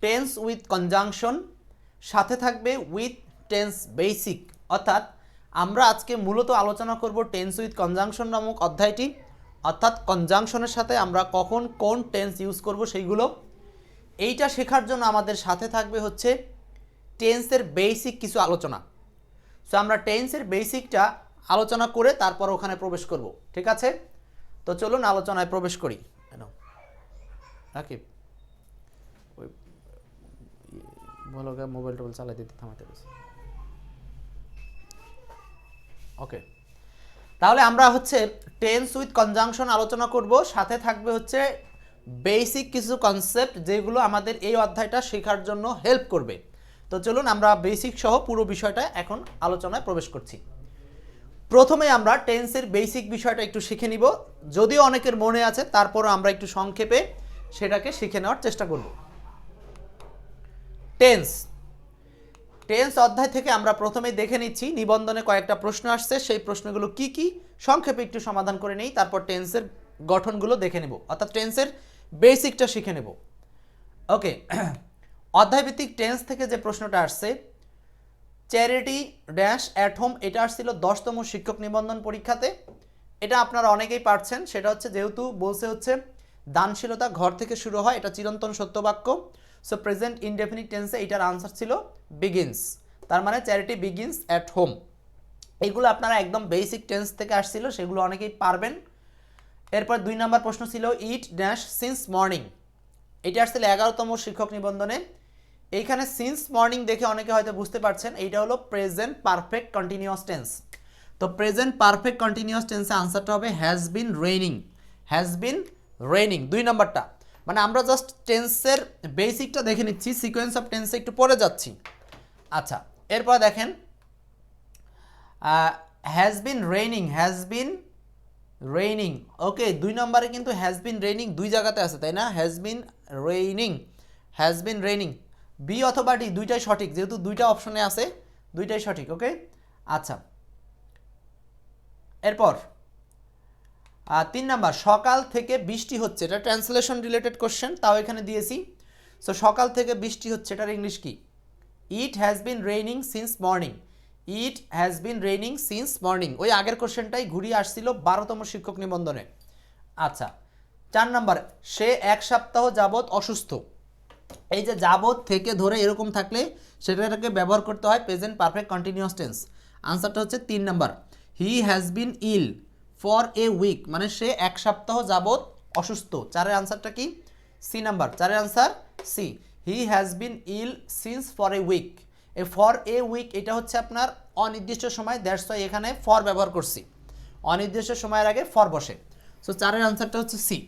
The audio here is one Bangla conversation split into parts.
টেন্স উইথ কনজাংশন, সাথে থাকবে উইথ টেন্স বেসিক। অর্থাৎ আমরা আজকে মূলত আলোচনা করব টেন্স উইথ কনজাংশন নামক অধ্যায়টি, অর্থাৎ কনজাংশনের সাথে আমরা কখন কোন টেন্স ইউজ করব সেইগুলো। এইটা শেখার জন্য আমাদের সাথে থাকবে হচ্ছে টেন্সের বেসিক কিছু আলোচনা। সো আমরা টেন্সের বেসিকটা আলোচনা করে তারপর ওখানে প্রবেশ করব, ঠিক আছে? তো চলুন আলোচনায় প্রবেশ করি। রাকিব ওই বলো মোবাইল টোবাইল চালাই দিতে থামাতে গেছে। ওকে, তাহলে আমরা হচ্ছে টেন্স উইথ কনজাংশন আলোচনা করব, সাথে থাকবে হচ্ছে বেসিক কিছু কনসেপ্ট যেগুলো আমাদের এই অধ্যায়টা শেখার জন্য হেল্প করবে। তো চলুন আমরা বেসিক সহ পুরো বিষয়টা এখন আলোচনায় প্রবেশ করছি। প্রথমে আমরা টেন্সের বেসিক বিষয়টা একটু শিখে নিব, যদিও অনেকের মনে আছে তারপরও আমরা একটু সংক্ষেপে সেটাকে শিখে নেওয়ার চেষ্টা করব। টেন্স টেন্স অধ্যায় থেকে আমরা প্রথমেই দেখে নিচ্ছি নিবন্ধনে কয়েকটা প্রশ্ন আসছে, সেই প্রশ্নগুলো কি কি সংক্ষেপে একটু সমাধান করে নেই, তারপর টেন্সের গঠনগুলো দেখে নেব, অর্থাৎ টেন্সের বেসিকটা শিখে নেব। ওকে, অধ্যায়ভিত্তিক টেন্স থেকে যে প্রশ্নটা আসছে, চ্যারিটি ড্যাশ অ্যাট হোম, এটা আসছিল 10তম শিক্ষক নিবন্ধন পরীক্ষাতে। এটা আপনারা অনেকেই পারছেন, সেটা হচ্ছে যেহেতু বলছে হচ্ছে দানশীলতা ঘর থেকে শুরু হয়, এটা চিরন্তন সত্য বাক্য। সো প্রেজেন্ট ইনডেফিনিট টেন্সে এটার আনসার ছিল বিগিনস, তার মানে চ্যারিটি বিগিনস অ্যাট হোম। এইগুলো আপনারা একদম বেসিক টেন্স থেকে আসছিল, সেগুলো অনেকেই পারবেন। এরপর 2 নম্বর প্রশ্ন ছিল ইট ড্যাশ সিন্স মর্নিং, এটা আসছিল 11তম শিক্ষক নিবন্ধনে। এইখানে সিন্স মর্নিং দেখে অনেকে হয়তো বুঝতে পারছেন এইটা হলো প্রেজেন্ট পারফেক্ট কন্টিনিউয়াস টেন্স। তো প্রেজেন্ট পারফেক্ট কন্টিনিউয়াস টেন্সে আনসারটা হবে has been raining, has been raining 2 নম্বরটা। মানে আমরা জাস্ট টেন্সের বেসিকটা দেখে নিচ্ছি, সিকোয়েন্স অফ টেন্সে একটু পরে যাচ্ছি। আচ্ছা, এরপর দেখেন has been raining, has been raining. Okay, 2 নম্বরে কিন্তু হ্যাজ বিন রেইনিং দুই জায়গাতে আছে, তাই না? Has been raining, has been raining, B অথবা ডি দুইটাই সঠিক, যেহেতু দুইটা অপশনে আছে দুইটাই সঠিক। ওকে, আচ্ছা, এরপর 3 নাম্বার সকাল থেকে বৃষ্টি হচ্ছে, এটা ট্রান্সলেশন রিলেটেড কোশ্চেন, তাও এখানে দিয়েছি। সো সকাল থেকে বৃষ্টি হচ্ছে, এটার ইংলিশ কি? It has been raining since morning, it has been raining since morning. ওই আগের কোশ্চেনটাই ঘুরিয়ে আসছিল 12তম শিক্ষক নিবন্ধনে। আচ্ছা, 4 নাম্বার সে 1 সপ্তাহ যাবৎ অসুস্থ, এই যে যাবৎ থেকে ধরে এরকম থাকলে সেটাকে ব্যবহার করতে হয় প্রেজেন্ট পারফেক্ট কন্টিনিউয়াস টেন্স। আনসারটা হচ্ছে 3 number he has been ill for a week, মানে সে 1 সপ্তাহ যাবৎ অসুস্থ। 4-এর আনসারটা কি? সি নাম্বার, 4-এর answer C, he has been ill since for a week. এই ফর এ উইক এটা হচ্ছে আপনার অনির্দিষ্ট সময়, দ্যাটস ওয়াই এখানে ফর ব্যবহার করছি, অনির্দিষ্ট সময়ের আগে ফর বসে। সো 4-এর আনসারটা হচ্ছে সি।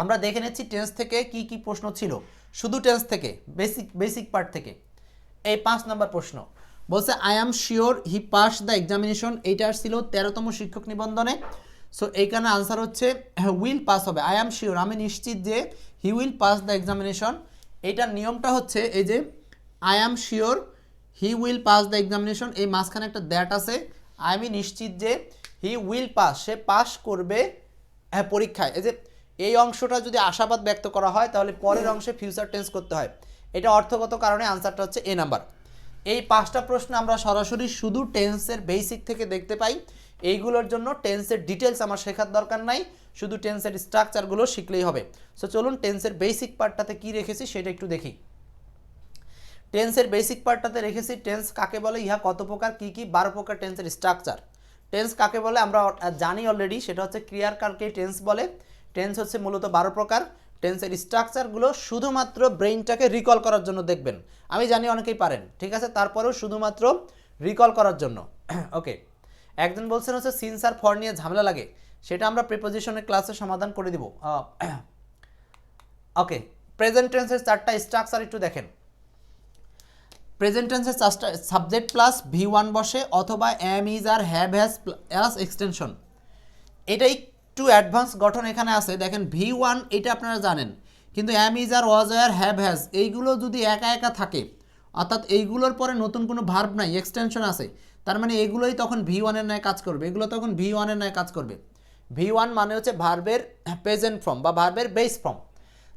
আমরা দেখে নিচ্ছি টেন্স থেকে কি কি প্রশ্ন ছিল, শুধু টেন্স থেকে বেসিক পার্ট থেকে। এই 5 নম্বর প্রশ্ন বলছে I am sure he pass the examination, এইটা ছিল 13তম শিক্ষক নিবন্ধনে। সো এইখানে আনসার হচ্ছে উইল পাস হবে, আই অ্যাম শিওর আমি নিশ্চিত যে he will pass the examination. এইটার নিয়মটা হচ্ছে এই যে I am sure he will pass the examination, এই মাঝখানে একটা দ্যাট আছে, আমি নিশ্চিত যে he will pass, say pass করবে হ্যাঁ পরীক্ষায়। এই যে এই অংশটা যদি আশাবাদ ব্যক্ত করা হয় তাহলে পরের অংশে ফিউচার টেন্স করতে হয়, এটা অর্থগত কারণে আনসারটা হচ্ছে এ নাম্বার। এই 5টা প্রশ্ন আমরা সরাসরি শুধু টেন্সের বেসিক থেকে দেখতে পাই, এইগুলোর জন্য টেন্সের ডিটেলস আমার শেখার দরকার নাই, শুধু টেন্সের স্ট্রাকচারগুলো শিখলেই হবে। সো চলুন টেন্সের বেসিক পার্টটাতে কি রেখেছি সেটা একটু দেখি। টেন্সের বেসিক পার্টটাতে রেখেছি টেন্স কাকে বলে, ইহা কত প্রকার, কি কি 12 প্রকার টেন্সের স্ট্রাকচার। টেন্স কাকে বলে আমরা জানি অলরেডি, সেটা হচ্ছে ক্রিয়ার কালকে টেন্স বলে। টেন্স হচ্ছে মূলত 12 প্রকার। টেন্সের স্ট্রাকচারগুলো শুধুমাত্র ব্রেইনটাকে রিকল করার জন্য দেখবেন, আমি জানি অনেকেই পারেন, ঠিক আছে, তারপরেও শুধুমাত্র রিকল করার জন্য। ওকে, একজন বলছেন হচ্ছে সিন্স আর ফর নিয়ে ঝামেলা লাগে, সেটা আমরা প্রিপোজিশনের ক্লাসে সমাধান করে দিব। ওকে, প্রেজেন্ট টেন্সের 4টা স্ট্রাকচার একটু দেখেন। প্রেজেন্ট টেন্সের সাবজেক্ট প্লাস V1 বসে, অথবা am is are have has plus extension. এটা একটু অ্যাডভান্স গঠন এখানে আছে, দেখেন V1 এটা আপনারা জানেন, কিন্তু এম ইজ আর ওয়াজ আর হ্যাভ হ্যাজ এইগুলো যদি একা একা থাকে, অর্থাৎ এইগুলোর পরে নতুন কোনো ভার্ব নাই, এক্সটেনশন আছে, তার মানে এগুলোই তখন V1 এর ন্যায় কাজ করবে, এগুলো তখন V1 এর ন্যায় কাজ করবে। V1 মানে হচ্ছে ভার্বের প্রেজেন্ট ফর্ম বা ভার্বের বেস ফর্ম।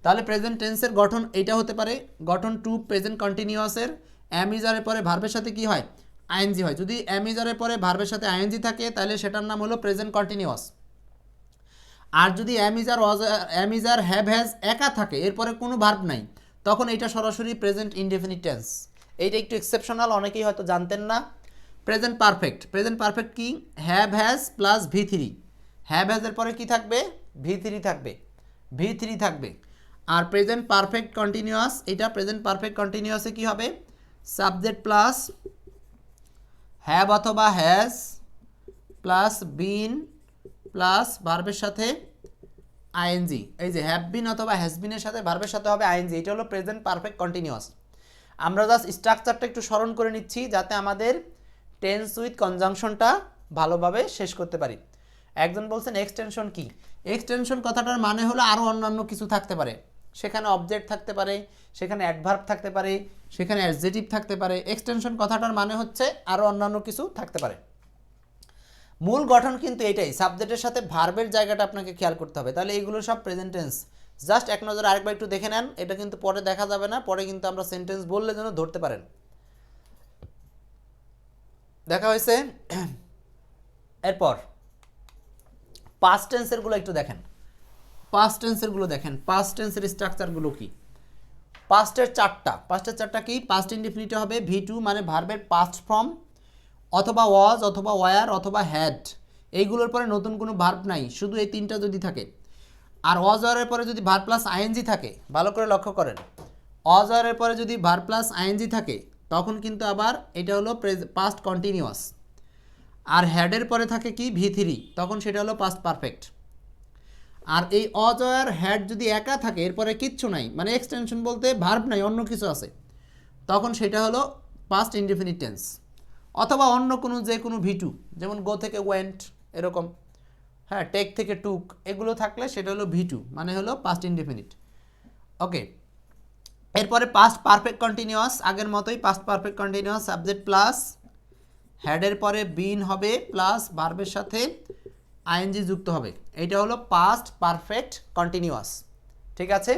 তাহলে প্রেজেন্ট টেন্সের গঠন এটা হতে পারে, গঠন টু প্রেজেন্ট কন্টিনিউয়াসের এম ইজ আরের পরে ভার্বের সাথে কি হয়, আইএনজি হয়। যদি এম ইজ আরের পরে ভার্বের সাথে আইএনজি থাকে তাহলে সেটার নাম হলো প্রেজেন্ট কন্টিনিউয়াস। আর যদি am is are have has একা থাকে, এরপরে কোনো ভার্ব নাই, তখন এটা সরাসরি প্রেজেন্ট ইনডেফিনিট টেন্স। এইটা একটু এক্সেপশনাল, অনেকেই হয়তো জানতেন না। প্রেজেন্ট পারফেক্ট কি, হ্যাভ হ্যাজ প্লাস ভি3। হ্যাভ হ্যাজের পরে কি থাকবে, ভি3 থাকবে। আর প্রেজেন্ট পারফেক্ট কন্টিনিউয়াস, এটা প্রেজেন্ট পারফেক্ট কন্টিনিউয়াসে কি হবে, সাবজেক্ট প্লাস হ্যাভ অথবা হ্যাজ প্লাস বিন প্লাস ভার্বের সাথে আইএনজি। এই যে হ্যাভ বিন অথবা হ্যাজ বিনের সাথে ভার্বের সাথে হবে আইএনজি, এটা হলো প্রেজেন্ট পারফেক্ট কন্টিনিউয়াস। আমরা জাস্ট স্ট্রাকচারটা একটু স্মরণ করে নিচ্ছি যাতে আমাদের টেন্স উইথ কনজাংশনটা ভালোভাবে শেষ করতে পারি। একজন বলছেন এক্সটেনশন কি, এক্সটেনশন কথাটার মানে হলো আরও অন্যান্য কিছু থাকতে পারে, সেখানে অবজেক্ট থাকতে পারে, সেখানে অ্যাডভার্ব থাকতে পারে, সেখানে অ্যাডজেটিভ থাকতে পারে। এক্সটেনশন কথাটার মানে হচ্ছে আরও অন্যান্য কিছু থাকতে পারে। মূল গঠন কিন্তু এটাই, সাবজেক্টের সাথে ভার্বের জায়গাটা আপনাকে খেয়াল করতে হবে। তাহলে এইগুলো সব প্রেজেন্ট টেন্স। জাস্ট এক নজরে আরেকবার একটু দেখে নেন, এটা কিন্তু পরে দেখা যাবে না, পরে কিন্তু আমরা সেন্টেন্স বললে যেন ধরতে পারেন। দেখা হয়েছে? এরপর পাস্ট টেন্সেরগুলো একটু দেখেন, পাস্ট টেন্সের স্ট্রাকচারগুলো কি। পাস্টের চারটা কি, পাস্ট ইনডিফিনিটে হবে ভি2 মানে ভার্বের পাস্ট ফর্ম, অথবা ওয়াজ অথবা ওয়ার অথবা হ্যাড, এইগুলোর পরে নতুন কোনো ভার্ব নাই, শুধু এই তিনটা যদি থাকে। আর ওয়াজ ওয়ারের পরে যদি ভার্ব প্লাস আইএনজি থাকে, ভালো করে লক্ষ্য করেন, ওয়াজ ওয়ারের পরে যদি ভার্ব প্লাস আইএনজি থাকে তখন কিন্তু আবার এটা হলো পাস্ট কন্টিনিউয়াস। আর হ্যাডের পরে থাকে কি ভি3, তখন সেটা হলো পাস্ট পারফেক্ট। আর এই ওয়াজ ওয়ার হ্যাড যদি একা থাকে, এরপরে কিচ্ছু নাই, মানে এক্সটেনশন বলতে ভার্ব নাই, অন্য কিছু আছে, তখন সেটা হলো পাস্ট ইনডেফিনিট টেন্স। অথবা অন্য কোনো যে কোনো ভি2, যেমন গো থেকে ওয়েন্ট এরকম, হ্যাঁ, টেক থেকে টুক, এগুলো থাকলে সেটা হলো ভি2 মানে হলো পাস্ট ইনডেফিনিট। ওকে, এরপরে পাস্ট পারফেক্ট কন্টিনিউয়াস, আগের মতোই past perfect continuous, subject plus হ্যাডের পরে বিন হবে প্লাস ভার্বের সাথে আইএনজি যুক্ত হবে, এটা হলো পাস্ট পারফেক্ট কন্টিনিউয়াস। ঠিক আছে,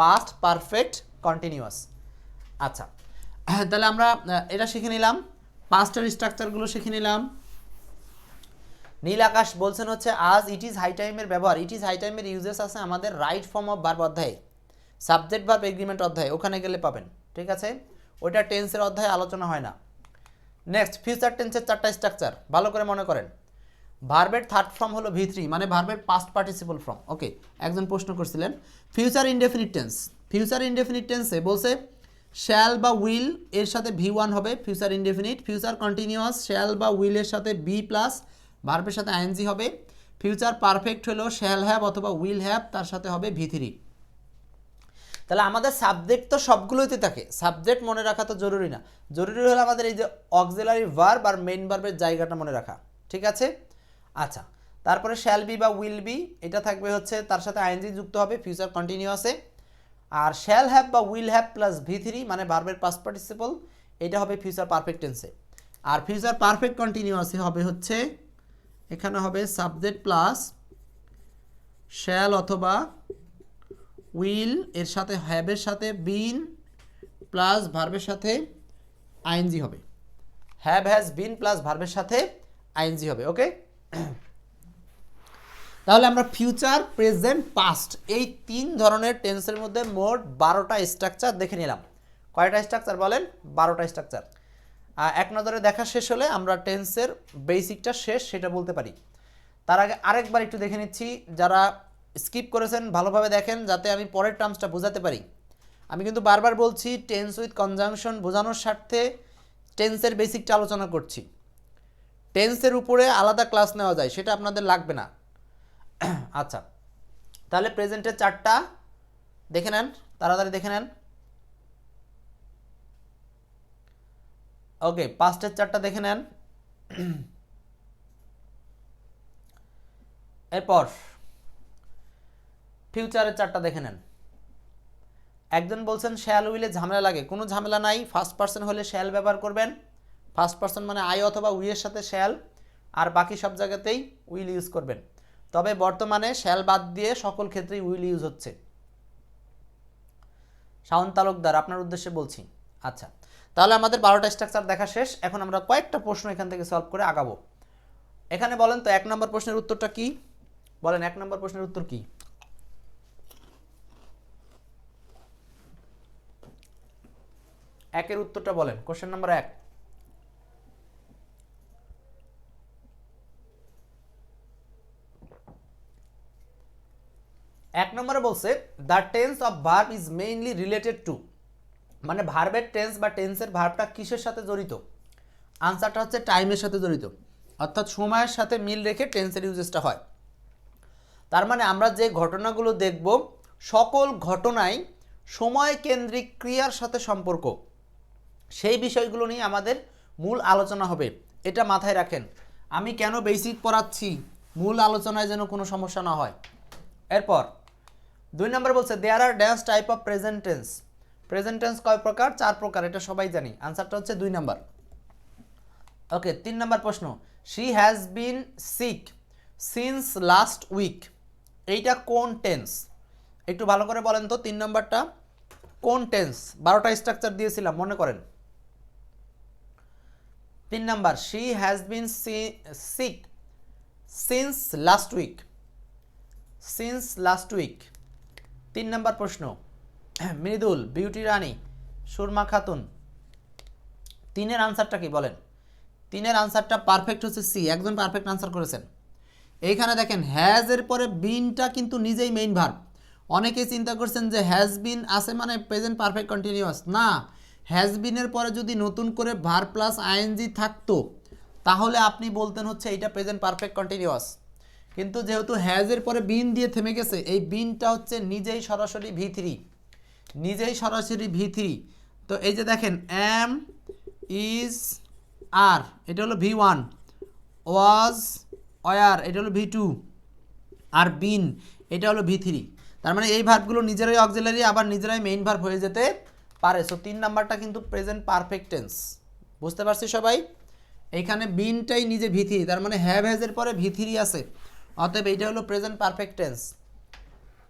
পাস্ট পারফেক্ট কন্টিনিউয়াস। আচ্ছা, তাহলে আমরা এটা শিখে নিলাম, পাস্টের স্ট্রাকচারগুলো শিখে নিলাম। নীল আকাশ বলছেন হচ্ছে আজ ইট ইজ হাই টাইমের ব্যবহার, ইট ইজ হাই টাইমের ইউজেস আছে আমাদের রাইট ফর্ম অফ ভার্ব অধ্যায়ে, সাবজেক্ট ভার্ব এগ্রিমেন্ট অধ্যায়ে, ওখানে গেলে পাবেন। ঠিক আছে, ওইটা টেন্সের অধ্যায়ে আলোচনা হয় না। নেক্সট, ফিউচার টেন্সের চারটা স্ট্রাকচার ভালো করে মনে করেন। ভার্বের থার্ড ফর্ম হলো ভি3 মানে ভার্বের পাস্ট পার্টিসিপল ফর্ম। ওকে, একজন প্রশ্ন করছিলেন ফিউচার ইনডেফিনিট টেন্সে বলছে শ্যাল বা উইল এর সাথে ভি1 হবে future indefinite, future continuous shall বা উইল এর সাথে বি প্লাস ভার্বের সাথে আইএনজি হবে, ফিউচার পারফেক্ট হলো শ্যাল হ্যাভ অথবা উইল হ্যাভ, তার সাথে হবে ভি3। তাহলে আমাদের সাবজেক্ট তো সবগুলোতে থাকে, সাবজেক্ট মনে রাখা তো জরুরি না, জরুরি হলো আমাদের এই যে অক্সিলারি ভার্ব আর মেইন ভার্বের জায়গাটা মনে রাখা। ঠিক আছে, আচ্ছা, তারপরে শ্যাল বি বা উইল বি এটা থাকবে হচ্ছে তার সাথে আইএনজি যুক্ত হবে ফিউচার কন্টিনিউয়াসে। আর শ্যাল হ্যাভ বা উইল হ্যাভ প্লাস ভি3 মানে ভার্বের পাস্ট পার্টিসিপল, এটা হবে ফিউচার পারফেক্ট টেন্সে। আর ফিউচার পারফেক্ট কন্টিনিউয়াসে হবে হচ্ছে এখানে হবে সাবজেক্ট প্লাস শ্যাল অথবা উইল এর সাথে হ্যাভের সাথে বিন প্লাস ভার্বের সাথে আইএনজি হবে, হ্যাভ হ্যাজ বিন প্লাস ভার্বের সাথে আইএনজি হবে। ওকে, তাহলে আমরা ফিউচার, প্রেজেন্ট, পাস্ট এই তিন ধরনের টেন্সের মধ্যে মোট 12টা স্ট্রাকচার দেখে নিলাম। কয়টা স্ট্রাকচার বলেন? 12টা স্ট্রাকচার। এক নজরে দেখা শেষ হলে আমরা টেন্সের বেসিকটা শেষ সেটা বলতে পারি। তার আগে আরেকবার একটু দেখে নিচ্ছি, যারা স্কিপ করেছেন ভালোভাবে দেখেন যাতে আমি পরের টার্মসটা বোঝাতে পারি। আমি কিন্তু বারবার বলছি টেন্স উইথ কনজাংশন বোঝানোর স্বার্থে টেন্সের বেসিকটা আলোচনা করছি, টেন্সের উপরে আলাদা ক্লাস নেওয়া যায়, সেটা আপনাদের লাগবে না। আচ্ছা, তাহলে প্রেজেন্টের চারটা দেখে নেন, তাড়াতাড়ি দেখে নেন। ওকে, পাস্টের চারটা দেখে নেন। এরপর ফিউচারের চারটা দেখে নেন। একজন বলছেন শ্যাল উইলে ঝামেলা লাগে, কোনো ঝামেলা নাই, ফার্স্ট পার্সন হলে শ্যাল ব্যবহার করবেন। ফার্স্ট পার্সন মানে আই অথবা উইয়ের সাথে শ্যাল, আর বাকি সব জায়গাতেই উইল ইউজ করবেন। তবে বর্তমানে শ্যাল বাদ দিয়ে সকল ক্ষেত্রেই উইল ইউজ হচ্ছে। শাওন তালুকদার, আপনার উদ্দেশ্যে বলছি। আচ্ছা, তাহলে আমাদের 12টা স্ট্রাকচার দেখা শেষ। এখন আমরা কয়েকটা প্রশ্ন এখান থেকে সলভ করে আগাবো। এখানে বলেন তো 1 নম্বর প্রশ্নের উত্তরটা কি? বলেন 1 নম্বর প্রশ্নের উত্তর কি? একের উত্তরটা বলেন, কোশ্চেন নাম্বার 1। এক নম্বরে বলছে the tense of verb is mainly related to, মানে ভার্বের টেন্স বা টেন্সের ভার্বটা কিসের সাথে জড়িত? আনসারটা হচ্ছে টাইমের সাথে জড়িত, অর্থাৎ সময়ের সাথে মিল রেখে টেন্সের ইউজেসটা হয়। তার মানে আমরা যে ঘটনাগুলো দেখব সকল ঘটনাই সময় কেন্দ্রিক ক্রিয়ার সাথে সম্পর্ক, সেই বিষয়গুলো নিয়ে আমাদের মূল আলোচনা হবে। এটা মাথায় রাখেন। আমি কেন বেসিক পড়াচ্ছি, মূল আলোচনায় যেন কোনো সমস্যা না হয়। এরপর 2 নম্বর বলছে there are dash type of present tense. Present tense কয় প্রকার? 4 প্রকার, এটা সবাই জানি। আনসারটা হচ্ছে 2 নম্বর। ওকে, 3 নম্বর প্রশ্ন she has been sick since last week, এইটা কোন টেন্স? একটু ভালো করে বলেন তো 3 নম্বরটা কোন টেন্স? 12টা স্ট্রাকচার দিয়েছিলাম, মনে করেন। 3 নম্বর she has been sick since last week, since last week. 3 নম্বর প্রশ্ন মৃদুল, বিউটি রানী, সুরমা খাতুন, 3-এর আনসারটা কি বলেন? 3-এর আনসারটা পারফেক্ট হচ্ছে সি, একজন পারফেক্ট আনসার করেছেন। এইখানে দেখেন হ্যাজ এর পরে বিনটা কিন্তু নিজেই মেইন ভার্ব। অনেকেই চিন্তা করছেন যে হ্যাজ বিন আছে মানে প্রেজেন্ট পারফেক্ট কন্টিনিউয়াস, না। হ্যাজ বিনের পরে যদি নতুন করে ভার্ব প্লাস আইএনজি থাকতো তাহলে আপনি বলতেন হচ্ছে এইটা প্রেজেন্ট পারফেক্ট কন্টিনিউয়াস, কিন্তু যেহেতু হ্যাজ এর পরে বিন দিয়ে থেমে গেছে, এই বিনটা হচ্ছে নিজেই সরাসরি V3, নিজেই সরাসরি V3। তো এই যে দেখেন এম ইজ আর, এটা হলো V1, ওয়াজ ওয়ার, এটা হলো V2, আর বিন এটা হলো V3। তার মানে এই ভার্বগুলো নিজেরাই অক্সিলারি আবার নিজেরাই মেইন ভার্ব হয়ে যেতে পারে। সো 3 নাম্বারটা কিন্তু প্রেজেন্ট পারফেক্ট টেন্স। বুঝতে পারছি সবাই? এইখানে বিনটাই নিজে V3, তার মানে হ্যাভ হ্যাজের পরে V3 আছে, অতএব এইটা হলো প্রেজেন্ট পারফেক্ট টেন্স।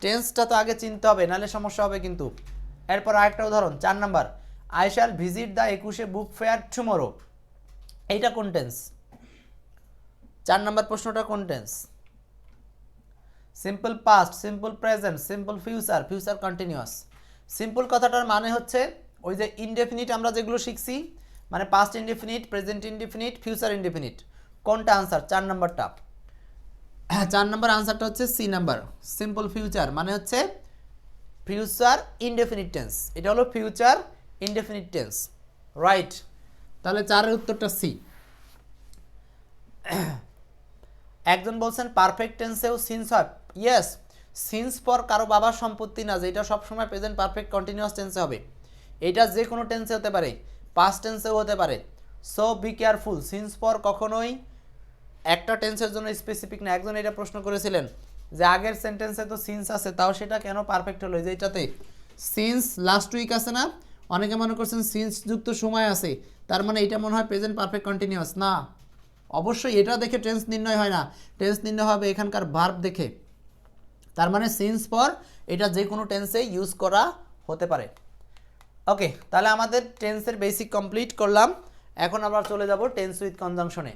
টেন্সটা তো আগে চিনতে হবে, নাহলে সমস্যা হবে কিন্তু। এরপর আরেকটা উদাহরণ 4 number I shall visit the 21 book fair tomorrow, এইটা কোন টেন্স? 4 নাম্বার প্রশ্নটা কোন tense? Simple past, simple present, simple future, future continuous. Simple কথাটার মানে হচ্ছে ওই যে ইনডেফিনিট আমরা যেগুলো শিখছি, মানে past indefinite, present indefinite, future indefinite. কোনটা আনসার? 4 নাম্বারটা। 4 নাম্বার আনসারটা হচ্ছে সি নাম্বার, সিম্পল ফিউচার, মানে হচ্ছে ফিউচার ইনডেফিনিট টেন্স। এটা হলো ফিউচার ইনডেফিনিট টেন্স, রাইট? তাহলে 4-এর উত্তরটা সি। একজন বলছেন পারফেক্ট টেন্সেও সিন্স হয়। ইয়েস, সিন্স পর কারো বাবার সম্পত্তি না, যেটা সবসময় প্রেজেন্ট পারফেক্ট কন্টিনিউয়াস টেন্সে হবে। এটা যে কোনো টেন্সে হতে পারে, পাস্ট টেন্সেও হতে পারে। সো বি কেয়ারফুল, সিন্স পর কখনোই একটা টেন্সের জন্য স্পেসিফিক না। একজন এটা প্রশ্ন করেছিলেন যে আগের সেন্টেন্সে তো সিন্স আছে, তাও সেটা কেন পারফেক্ট হলো? যে এটাতে সিন্স লাস্ট উইক আছে না, অনেকে মনে করছেন সিন্স যুক্ত সময় আছে, তার মানে এটা মনে হয় প্রেজেন্ট পারফেক্ট কন্টিনিউয়াস। না, অবশ্যই এটা দেখে টেন্স নির্ণয় হয় না, টেন্স নির্ণয় হবে এখানকার ভার্ব দেখে। তার মানে সিন্স পর এটা যে কোনো টেন্সে ইউজ করা হতে পারে। ওকে, তাহলে আমাদের টেন্সের বেসিক কমপ্লিট করলাম। এখন আমরা চলে যাব টেন্স উইথ কনজাংশনে।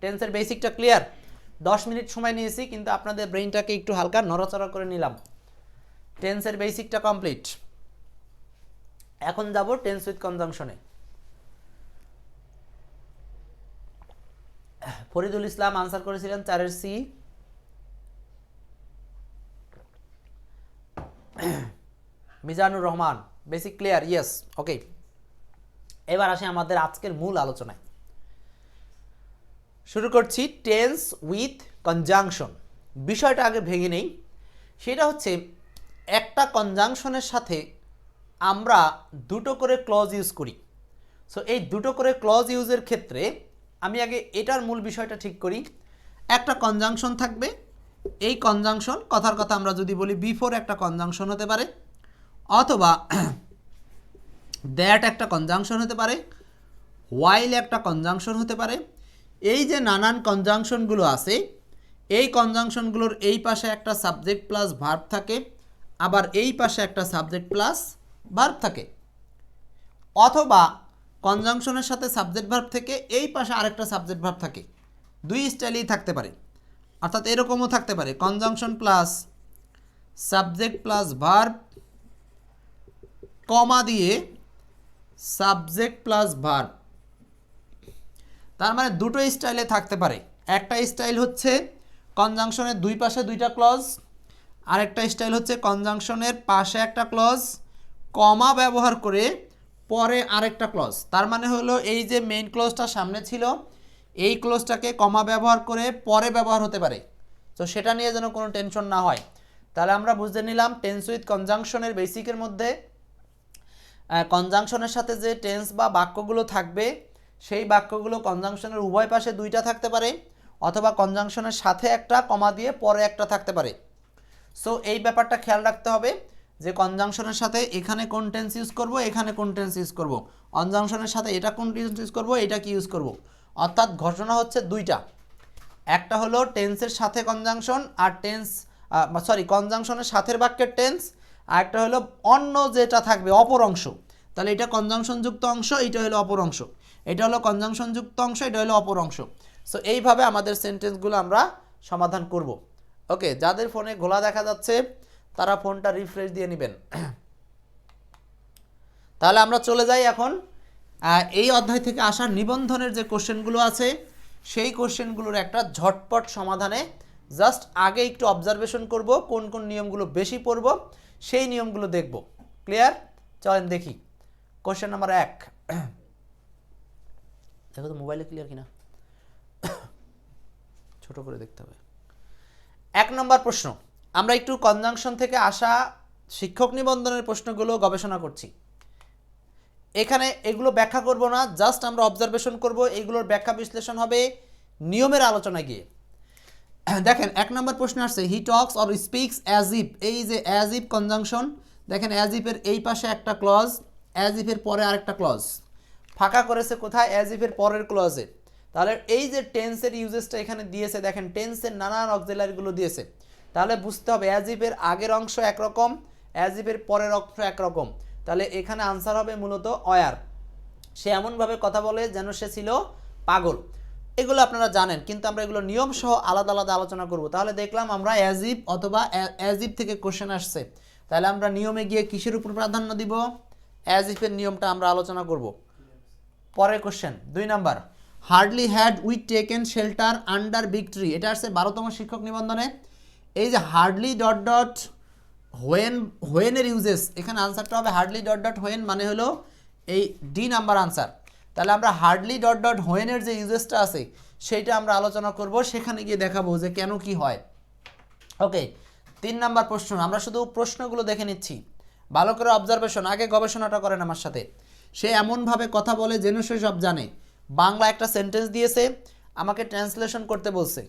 টেন্সের বেসিকটা ক্লিয়ার? 10 মিনিট সময় নিয়েছি, কিন্তু আপনাদের ব্রেইনটাকে একটু হালকা নড়াচড়া করে নিলাম। টেন্সের বেসিকটা কমপ্লিট। এখন যাব টেন্স উইথ কনজাংশনে। ফরিদুল ইসলাম আনসার করেছিলেন 4-এর C. Mizanur Rahman basic clear? Yes, okay. এবার আসি আমাদের আজকের মূল আলোচনায়। শুরু করছি টেন্স উইথ কনজাংশন। বিষয়টা আগে ভেঙে নেই। সেটা হচ্ছে একটা কনজাংশনের সাথে আমরা দুটো করে ক্লজ ইউজ করি। সো এই দুটো করে ক্লজ ইউজের ক্ষেত্রে আমি আগে এটার মূল বিষয়টা ঠিক করি। একটা কনজাংশন থাকবে, এই কনজাংশন কথার কথা আমরা যদি বলি বিফোর একটা কনজাংশন হতে পারে, অথবা দ্যাট একটা কনজাংশন হতে পারে, হোয়াইল একটা কনজাংশন হতে পারে। এই যে নানান কনজাংশনগুলো আছে, এই কনজাংশনগুলোর এই পাশে একটা সাবজেক্ট প্লাস ভার্ব থাকে, আবার এই পাশে একটা সাবজেক্ট প্লাস ভার্ব থাকে, অথবা কনজাংশনের সাথে সাবজেক্ট ভার্ব থেকে এই পাশে আরেকটা সাবজেক্ট ভার্ব থাকে, দুই স্টাইলেই থাকতে পারে। অর্থাৎ এরকমও থাকতে পারে conjunction plus subject plus verb comma দিয়ে সাবজেক্ট প্লাস ভার্ব, তার মানে দুটো স্টাইলে থাকতে পারে। একটা স্টাইল হচ্ছে কনজাংশনের দুই পাশে দুইটা ক্লজ, আরেকটা স্টাইল হচ্ছে কনজাংশনের পাশে একটা ক্লজ কমা ব্যবহার করে পরে আরেকটা ক্লজ। তার মানে হলো এই যে মেইন ক্লজটা সামনে ছিল, এই ক্লজটাকে কমা ব্যবহার করে পরে ব্যবহার হতে পারে। তো সেটা নিয়ে যেন কোনো টেনশন না হয়। তাহলে আমরা বুঝতে নিলাম টেন্স উইথ কনজাংশনের বেসিকের মধ্যে কনজাংশনের সাথে যে টেন্স বা বাক্যগুলো থাকবে সেই বাক্যগুলো কনজাংশনের উভয় পাশে দুইটা থাকতে পারে, অথবা কনজাংশনের সাথে একটা কমা দিয়ে পরে একটা থাকতে পারে। সো এই ব্যাপারটা খেয়াল রাখতে হবে যে কনজাংশনের সাথে এখানে কোন টেন্স ইউজ করব, এখানে কোন টেন্স ইউজ করব, কনজাংশনের সাথে এটা কোন টেন্স ইউজ করব, এটা কি ইউজ করব। অর্থাৎ ঘটনা হচ্ছে দুইটা, একটা হলো টেন্সের সাথে কনজাংশন আর কনজাংশনের সাথের বাক্যের টেন্স, আর একটা হলো অন্য যেটা থাকবে অপর অংশ। তাহলে এটা কনজাংশনযুক্ত অংশ, এটা হলো অপর অংশ, এটা হলো কনজাংশনযুক্ত অংশ, এটা হলো অপর অংশ। সো এইভাবে আমাদের সেন্টেন্সগুলো আমরা সমাধান করব। ওকে, যাদের ফোনে ঘোলা দেখা যাচ্ছে তারা ফোনটা রিফ্রেশ দিয়ে নেবেন। তাহলে আমরা চলে যাই এখন এই অধ্যায় থেকে আসা নিবন্ধনের যে কোশ্চেনগুলো আছে সেই কোশ্চেনগুলোর একটা ঝটপট সমাধানে। জাস্ট আগে একটু অবজারভেশন করব, কোন কোন নিয়মগুলো বেশি পড়ব সেই নিয়মগুলো দেখব। ক্লিয়ার? চলেন দেখি কোশ্চেন নাম্বার 1। দেখো তো মোবাইলে ক্লিয়ার কিনা, ছোট করে দেখতে হবে। 1 নম্বর প্রশ্ন, আমরা একটু কনজাংশন থেকে আসা শিক্ষক নিবন্ধনের প্রশ্নগুলো গবেষণা করছি। এখানে এগুলো ব্যাখ্যা করব না, জাস্ট আমরা অবজারভেশন করব, এগুলোর ব্যাখ্যা বিশ্লেষণ হবে নিয়মের আলোচনায় গিয়ে। দেখেন 1 নম্বর প্রশ্ন আসছে হি টক্স অর স্পিক্স অ্যাজ ইফ। এই যে অ্যাজ ইফ কনজাংশন, দেখেন অ্যাজ ইফের এই পাশে একটা ক্লজ, অ্যাজ ইফের পরে আরেকটা ক্লজ, ফাঁকা করেছে কোথায়? অ্যাজ ইফের পরের ক্লজে। তাহলে এই যে টেন্সের ইউজেসটা এখানে দিয়েছে, দেখেন টেন্সের নানান অক্সিলারিগুলো দিয়েছে। তাহলে বুঝতে হবে অ্যাজ ইফের আগের অংশ একরকম, অ্যাজ ইফের পরের অংশ একরকম। তাহলে এখানে আনসার হবে মূলত অয়ার। সে এমনভাবে কথা বলে যেন সে ছিল পাগল। এগুলো আপনারা জানেন, কিন্তু আমরা এগুলো নিয়ম সহ আলাদা আলাদা আলোচনা করব। তাহলে দেখলাম আমরা অ্যাজ ইফ অথবা অ্যাজ ইফ থেকে কোশ্চেন আসছে, তাহলে আমরা নিয়মে গিয়ে কিসের উপর প্রাধান্য দিব? অ্যাজ ইফের নিয়মটা আমরা আলোচনা করব। পরের question 2 number, hardly had we taken shelter under big tree. এটা আসছে 12তম শিক্ষক নিবন্ধনে। এই যে হার্ডলি ডট ডট হোয়েনের ইউজেস, এখানে আনসারটা হবে হার্ডলি ডট ডট হোয়েন, মানে হলো এই ডি নাম্বার আনসার। তাহলে আমরা হার্ডলি ডট ডট হোয়েনের যে ইউজেসটা আছে সেইটা আমরা আলোচনা করব, সেখানে গিয়ে দেখাবো যে কেন কি হয়। ওকে, 3 নাম্বার প্রশ্ন, আমরা শুধু প্রশ্নগুলো দেখে নিচ্ছি, ভালো করে অবজারভেশন, আগে গবেষণাটা করেন আমার সাথে। সে এমনভাবে কথা বলে যেন সে সব জানে। বাংলা একটা সেন্টেন্স দিয়েছে, আমাকে ট্রান্সলেশন করতে বলছে,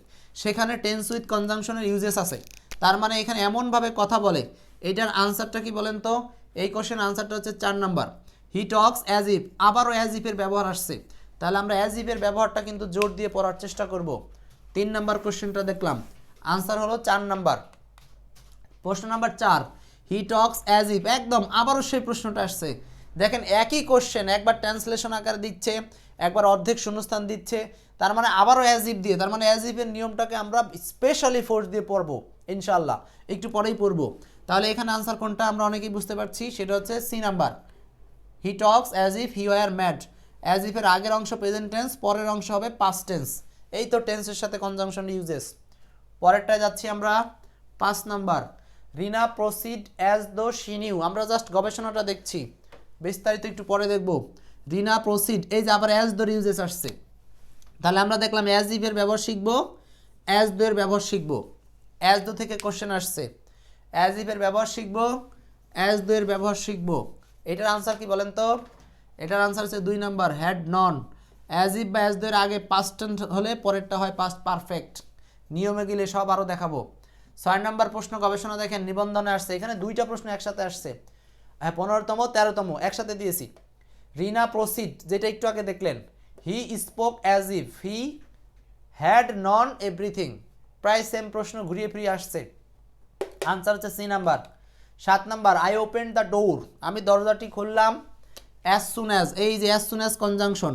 সেখানে টেন্স উইথ কনজাংশনের ইউজেস আছে, তার মানে এখানে এমনভাবে কথা বলে। এটার আনসারটা কি বলেন তো? এই কোশ্চেন আনসারটা হচ্ছে 4 number, he talks as if. আবারও অ্যাজ ইফের ব্যবহার আসছে, তাহলে আমরা অ্যাজ ইফের ব্যবহারটা কিন্তু জোর দিয়ে পড়ার চেষ্টা করব। 3 নাম্বার কোশ্চেনটা দেখলাম, আনসার হলো 4 নাম্বার। প্রশ্ন number 4, he talks as if, একদম আবারও সেই প্রশ্নটা আসছে। দেখেন একই কোশ্চেন, একবার ট্রান্সলেশন আকারে দিচ্ছে, একবার অর্ধেক শূন্যস্থান দিচ্ছে, তার মানে আবারও অ্যাজ ইফ দিয়ে, তার মানে অ্যাজ ইফের নিয়মটাকে আমরা স্পেশালি ফোর্স দিয়ে পড়বো ইনশাআল্লাহ, একটু পরেই পড়বো। তাহলে এখানে আনসার কোনটা আমরা অনেকেই বুঝতে পারছি, সেটা হচ্ছে C number, he talks as if he were mad. As ইফের আগের অংশ প্রেজেন্ট টেন্স, পরের অংশ হবে পাস্ট টেন্স। এই তো টেন্সের সাথে কনজাংশন ইউজেস। পরেরটায় যাচ্ছি আমরা, 5 number, Rina proceed as though she new. আমরা জাস্ট গবেষণাটা দেখছি, বিস্তারিত একটু পরে দেখব। রিনা প্রসিড, এই যে আবার অ্যাজ দোর ইউজেস আসছে, তাহলে আমরা দেখলাম অ্যাজ ইফের ব্যবহার শিখব, অ্যাজ দো এর ব্যবহার শিখব। অ্যাজ দো থেকে কোশ্চেন আসছে, অ্যাজ ইফের ব্যবহার শিখব, অ্যাজ দো এর ব্যবহার শিখব। এটার আনসার কি বলেন তো? এটার আনসার হচ্ছে 2 number, had known. As if বা অ্যাজ দো এর আগে পাস্ট টেন্স হলে পরেরটা হয় পাস্ট পারফেক্ট। নিয়মে গেলে সব আরও দেখাবো। 6 নাম্বার প্রশ্ন গবেষণা দেখেন নিবন্ধনে আসছে, এখানে 2টা প্রশ্ন একসাথে আসছে, হ্যাঁ 15তম 13তম একসাথে দিয়েছি। রিনা প্রসিড, যেটা একটু আগে দেখলেন, he spoke as if he had known everything, প্রায় সেম প্রশ্ন ঘুরিয়ে ফিরিয়ে আসছে। আনসার হচ্ছে C number. 7 number I open the door, আমি দরজাটি খুললাম। অ্যাজ সুন অ্যাজ, এই যে অ্যাজ সুন অ্যাজ কনজাংশন,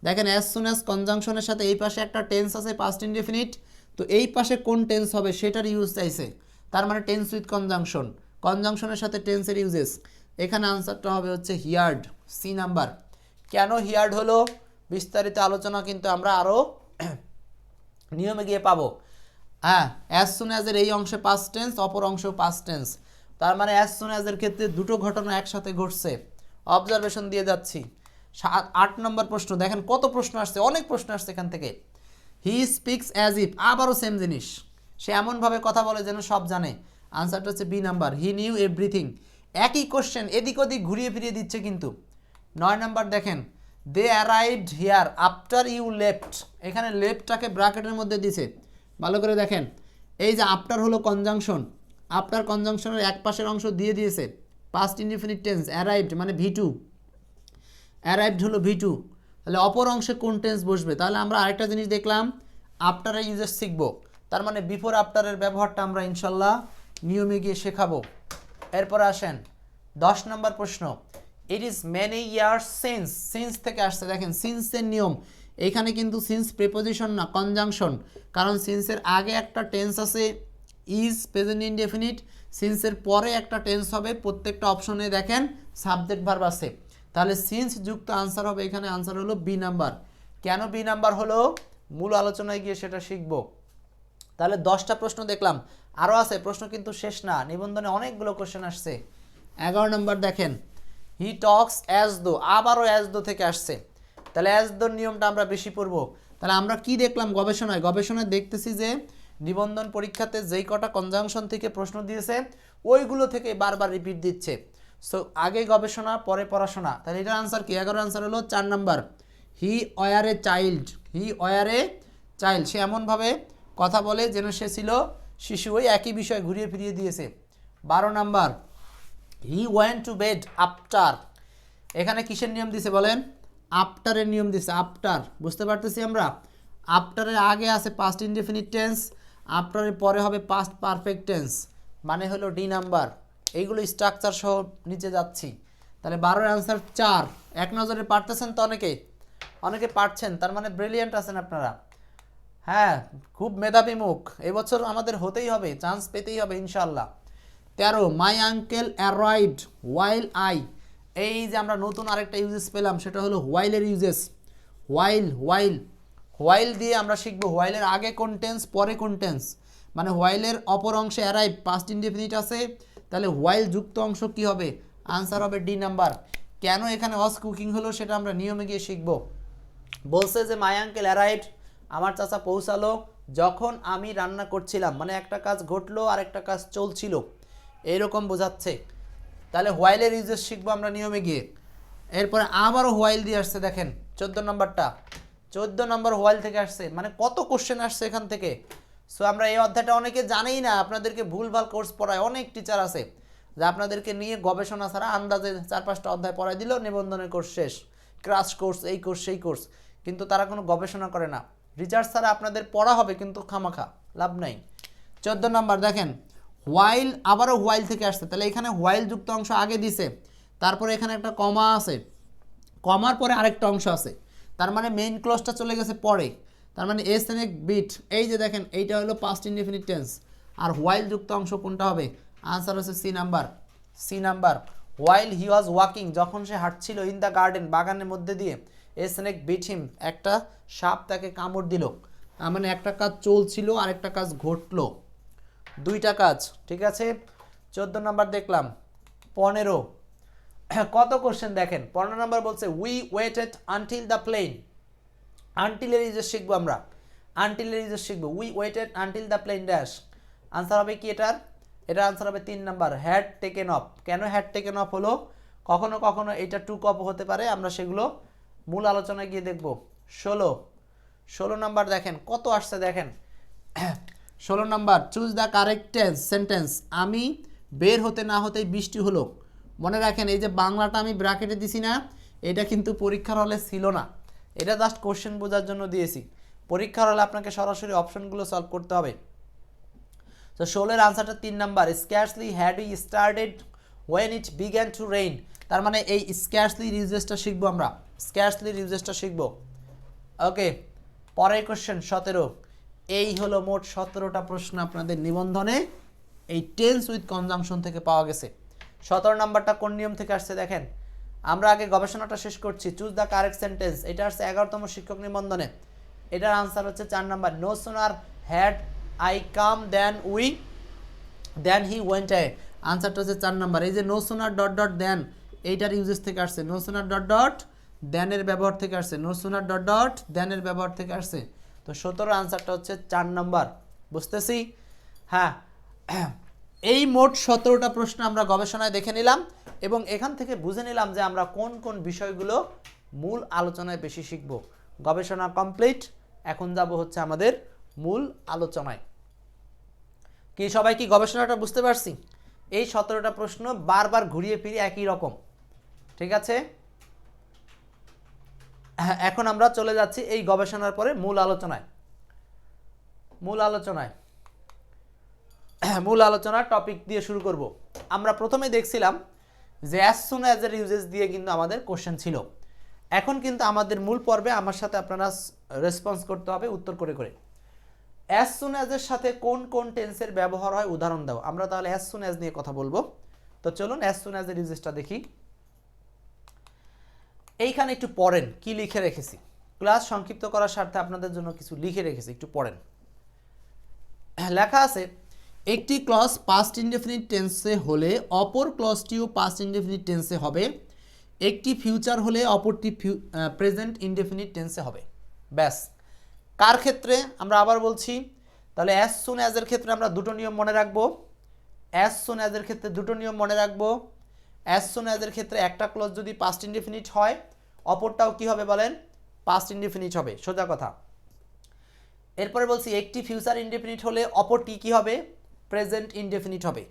দেখেন অ্যাজ সুন অ্যাজ কনজাংশনের সাথে এই পাশে একটা টেন্স আছে পাস্ট ইনডেফিনিট, তো এই পাশে কোন টেন্স হবে সেটার ইউজ চাইছে, তার মানে টেন্স উইথ কনজাংশন, কনজাংশনের সাথে টেন্সের ইউজেস। এখানে আনসারটা হবে হচ্ছে হিয়ার্ড, সি নাম্বার। কেন হিয়ার্ড হলো বিস্তারিত আলোচনা কিন্তু আমরা আরও নিয়মে গিয়ে পাবো। হ্যাঁ, অ্যাজ সুন অ্যাজের এই অংশে পাস্ট টেন্স, অপর অংশ পাস্ট টেন্স, তার মানে অ্যাজ সুন অ্যাজের ক্ষেত্রে দুটো ঘটনা একসাথে ঘটছে। অবজারভেশন দিয়ে যাচ্ছি। 8 নম্বর প্রশ্ন, দেখেন কত প্রশ্ন আসছে, অনেক প্রশ্ন আসছে এখান থেকে। হি স্পিক্স অ্যাজ ইফ, আবারও সেম জিনিস, সে এমনভাবে কথা বলে যেন সব জানে। আনসারটা হচ্ছে B number, he knew everything. একই কোশ্চেন এদিক ওদিক ঘুরিয়ে ফিরিয়ে দিচ্ছে কিন্তু। 9 নাম্বার দেখেন, they arrived here after you left, এখানে লেফটটাকে ব্র্যাকেটের মধ্যে দিছে, ভালো করে দেখেন। এই যে আফটার হলো কনজাংশন, আফটার কনজাংশনের এক পাশের অংশ দিয়ে দিয়েছে পাস্ট ইনডিফিনিট টেন্স, অ্যারাইভড মানে ভি2, অ্যারাইভড হলো ভি2, তাহলে অপর অংশে কোন টেন্স বসবে? তাহলে আমরা আরেকটা জিনিস দেখলাম, আফটারের ইউজেস শিখব, তার মানে বিফোর আফটারের ব্যবহারটা আমরা ইনশাল্লাহ নিয়মে গিয়ে শেখাবো। এরপর আসেন 10 নম্বর প্রশ্ন, it is many years since, since থেকে আসছে, দেখেন সিন্সের নিয়ম, এখানে কিন্তু সিন্স প্রিপোজিশন না কনজাংশন, কারণ সিন্সের আগে একটা টেন্স আছে ইজ প্রেজেন্ট ইনডেফিনিট, সিন্সের পরে একটা টেন্স হবে, প্রত্যেকটা অপশনে দেখেন সাবজেক্ট ভার্ব আছে, তাহলে সিন্স যুক্ত আনসার হবে এখানে, আনসার হলো বি নাম্বার। কেন বি নাম্বার হলো মূল আলোচনায় গিয়ে সেটা শিখব। তাহলে 10টা প্রশ্ন দেখলাম, আরও আছে প্রশ্ন কিন্তু শেষ না, নিবন্ধনে অনেকগুলো কোশ্চেন আসছে। 11 নম্বর দেখেন, হি টক্স অ্যাজ দো, আবারও অ্যাজ দো থেকে আসছে, তাহলে অ্যাজ দোর নিয়মটা আমরা বেশি পড়ব। তাহলে আমরা কি দেখলাম গবেষণায়, গবেষণায় দেখতেছি যে নিবন্ধন পরীক্ষাতে যেই কটা কনজাংশন থেকে প্রশ্ন দিয়েছে ওইগুলো থেকে বারবার রিপিট দিচ্ছে। সো আগে গবেষণা পরে পড়াশোনা, তাহলে এটার আনসার কি? 11 আনসার হলো 4 number, he were a child, he were a child, সে এমনভাবে কথা বলে যেন সে ছিল শিশু, ওই একই বিষয় ঘুরিয়ে ফিরিয়ে দিয়েছে। 12 number, he went to bed after, এখানে কিসের নিয়ম দিছে বলেন? আফটারের নিয়ম দিছে, আফটার, বুঝতে পারতেছি আমরা। আফটারের আগে আছে পাস্ট ইনডেফিনিট টেন্স, আফটারের পরে হবে পাস্ট পারফেক্ট টেন্স, মানে হলো ডি নাম্বার। এইগুলো স্ট্রাকচার সহ নিচে যাচ্ছি। তাহলে 12-এর আনসার 4। এক নজরে পারতেছেন তো অনেকে, অনেকে পারছেন, তার মানে ব্রিলিয়ান্ট আছেন আপনারা। হ্যাঁ, খুব মেধাবী মুখ, এবছর আমাদের হতেই হবে, চান্স পেতেই হবে ইনশাল্লাহ। 13, my uncle arrived while I, এই যে আমরা নতুন আরেকটা ইউজেস পেলাম, সেটা হলো হোয়াইলের ইউজেস। হোয়াইল, হোয়াইল, হোয়াইল দিয়ে আমরা শিখব হোয়াইলের আগে কোন টেন্স পরে কোন টেন্স, মানে হোয়াইলের অপর অংশে অ্যারাইভ পাস্ট ইনডেফিনিট আছে, তাহলে হোয়াইল যুক্ত অংশ কি হবে? আনসার হবে ডি নাম্বার। কেন এখানে ওয়াজ কুকিং হলো সেটা আমরা নিয়মে গিয়ে শিখব। বলছে যে মাই আঙ্কেল অ্যারাইভড, আমার চাচা পৌঁছালো যখন আমি রান্না করছিলাম, মানে একটা কাজ ঘটলো আর একটা কাজ চলছিল, এইরকম বোঝাচ্ছে। তাহলে হোয়াইলের ইউজেস শিখবো আমরা নিয়মে গিয়ে। এরপরে আবারও হোয়াইল দিয়ে আসছে, দেখেন 14 নম্বরটা, 14 নম্বর হোয়াইল থেকে আসছে, মানে কত কোশ্চেন আসছে এখান থেকে। সো আমরা এই অধ্যায়টা অনেকে জানেই না, আপনাদেরকে ভুলভাল কোর্স পড়ায় অনেক টিচার আছে যে আপনাদেরকে নিয়ে গবেষণা ছাড়া আন্দাজে 4-5টা অধ্যায় পড়াই দিল, নিবন্ধনের কোর্স শেষ, ক্রাশ কোর্স, এই কোর্স সেই কোর্স, কিন্তু তারা কোনো গবেষণা করে না। রিসার্চ ছাড়া আপনাদের পড়া হবে কিন্তু খামাখা, লাভ নাই। 14 নম্বর দেখেন, হোয়াইল, আবারও হোয়াইল থেকে আসছে, তাহলে এখানে হোয়াইল যুক্ত অংশ আগে দিছে, তারপরে এখানে একটা কমা আছে, কমার পরে আরেকটা অংশ আছে, তার মানে মেইন ক্লজটা চলে গেছে পরে, তার মানে এস এন এ বিট, এই যে দেখেন এইটা হলো পাস্ট ইনডেফিনিট টেন্স, আর হোয়াইল যুক্ত অংশ কোনটা হবে? আনসার হচ্ছে C number, C number. While he was walking, যখন সে হাঁটছিল, ইন দ্য গার্ডেন, বাগানের মধ্যে দিয়ে, এ স্নেক বিট হিম, একটা সাপ তাকে কামড় দিল, তার মানে একটা কাজ চলছিল আর একটা কাজ ঘটলো, দুইটা কাজ, ঠিক আছে। 14 নম্বর দেখলাম। 15, কত কোশ্চেন দেখেন। 15 নম্বর বলছে we waited until the plane, আনটিলের ইউজেস শিখবো আমরা, আনটিলের ইউজেস শিখবো, we waited until the plane dash. Answer হবে কি এটার? এটার আনসার হবে 3 নাম্বার, হ্যাড টেকেন অফ। কেন হ্যাড টেকেন অফ হলো? কখনো কখনো এটা টুক অফ হতে পারে, আমরা সেগুলো মূল আলোচনায় গিয়ে দেখব। 16 নাম্বার দেখেন কত আসছে, দেখেন 16 number, choose the correct tense sentence, আমি বের হতে না হতেই বৃষ্টি হলো। মনে রাখেন এই যে বাংলাটা আমি ব্র্যাকেটে দিছি না, এটা কিন্তু পরীক্ষার হলে ছিল না, এটা জাস্ট কোশ্চেন বোঝার জন্য দিয়েছি। পরীক্ষার হলে আপনাকে সরাসরি অপশনগুলো সলভ করতে হবে। তো 16 এর আনসারটা 3 number, scarcely had we started when it began to rain. তার মানে এই স্ক্যারসলি ইউজেসটা শিখবো আমরা, স্ক্যারসলি ইউজেসটা শিখবো। ওকে, পরের কোশ্চেন 17। এই হলো মোট 17টা প্রশ্ন আপনাদের নিবন্ধনে এই টেন্স উইথ কনজাংশন থেকে পাওয়া গেছে। 17 নাম্বারটা কোন নিয়ম থেকে আসছে দেখেন। আমরা আগে গবেষণাটা শেষ করছি, চুজ দ্য কারেক্ট সেন্টেন্স। এটা আসছে 11তম শিক্ষক নিবন্ধনে। এটার আনসার হচ্ছে 4 number, no sooner had I come then he went away. আনসারটা হচ্ছে 4 নাম্বার। এই যে no sooner dot dot then, এইটার ইউজেস থেকে আসছে। নো সুনার ডট ডট দেনের ব্যবহার থেকে আসছে, নো সুনার ডট ডট দেনের ব্যবহার থেকে আসছে। তো 17 আনসারটা হচ্ছে 4 নাম্বার। বুঝতেছি? হ্যাঁ, এই মোট 17টা প্রশ্ন আমরা গবেষণায় দেখে নিলাম এবং এখান থেকে বুঝে নিলাম যে আমরা কোন কোন বিষয়গুলো মূল আলোচনায় বেশি শিখব। গবেষণা কমপ্লিট, এখন যাব হচ্ছে আমাদের মূল আলোচনায়। কি সবাই কি গবেষণাটা বুঝতে পারছি? এই 17টা প্রশ্ন বারবার ঘুরিয়ে ফিরে একই রকম, ঠিক আছে? এখন আমরা চলে যাচ্ছি এই গবেষণার পরে মূল আলোচনায়। মূল আলোচনার টপিক দিয়ে শুরু করব। আমরা প্রথমে দেখছিলাম যে অ্যাজ সুন অ্যাজ এর ইউজেস দিয়ে কিন্তু আমাদের কোশ্চেন ছিল। এখন কিন্তু আমাদের মূল পর্বে আমার সাথে আপনারা রেসপন্স করতে হবে উত্তর করে করে। অ্যাজ সুন অ্যাজ এর সাথে কোন কোন টেন্সের ব্যবহার হয় উদাহরণ দাও। আমরা তাহলে অ্যাজ সুন অ্যাজ নিয়ে কথা বলবো। তো চলুন অ্যাজ সুন অ্যাজ এর ইউজেসটা দেখি। এইখানে একটু পড়েন কি লিখে রেখেছি, ক্লাস সংক্ষিপ্ত করার স্বার্থে আপনাদের জন্য কিছু লিখে রেখেছি, একটু পড়েন। লেখা আছে, একটি ক্লজ পাস্ট ইনডেফিনিট টেন্সে হলে অপর ক্লজটিও পাস্ট ইনডেফিনিট টেন্সে হবে। একটি ফিউচার হলে অপরটি প্রেজেন্ট ইনডেফিনিট টেন্সে হবে। ব্যাস। কার ক্ষেত্রে? আমরা আবার বলছি, তাহলে অ্যাজ সুন অ্যাজ এর ক্ষেত্রে আমরা দুটো নিয়ম মনে রাখবো। অ্যাজ সুন অ্যাজ এর ক্ষেত্রে দুটো নিয়ম মনে রাখবো। অ্যাজ সুন অ্যাজ এর ক্ষেত্রে একটা ক্লজ যদি পাস্ট ইনডেফিনিট হয়, অপরটাও কি হবে বলেন? পাস্ট ইনডেফিনিট হবে, সোজা কথা। এরপরে বলছি একটি ফিউচার ইনডেফিনিট হলে অপরটি কি হবে? প্রেজেন্ট ইনডেফিনিট হবে।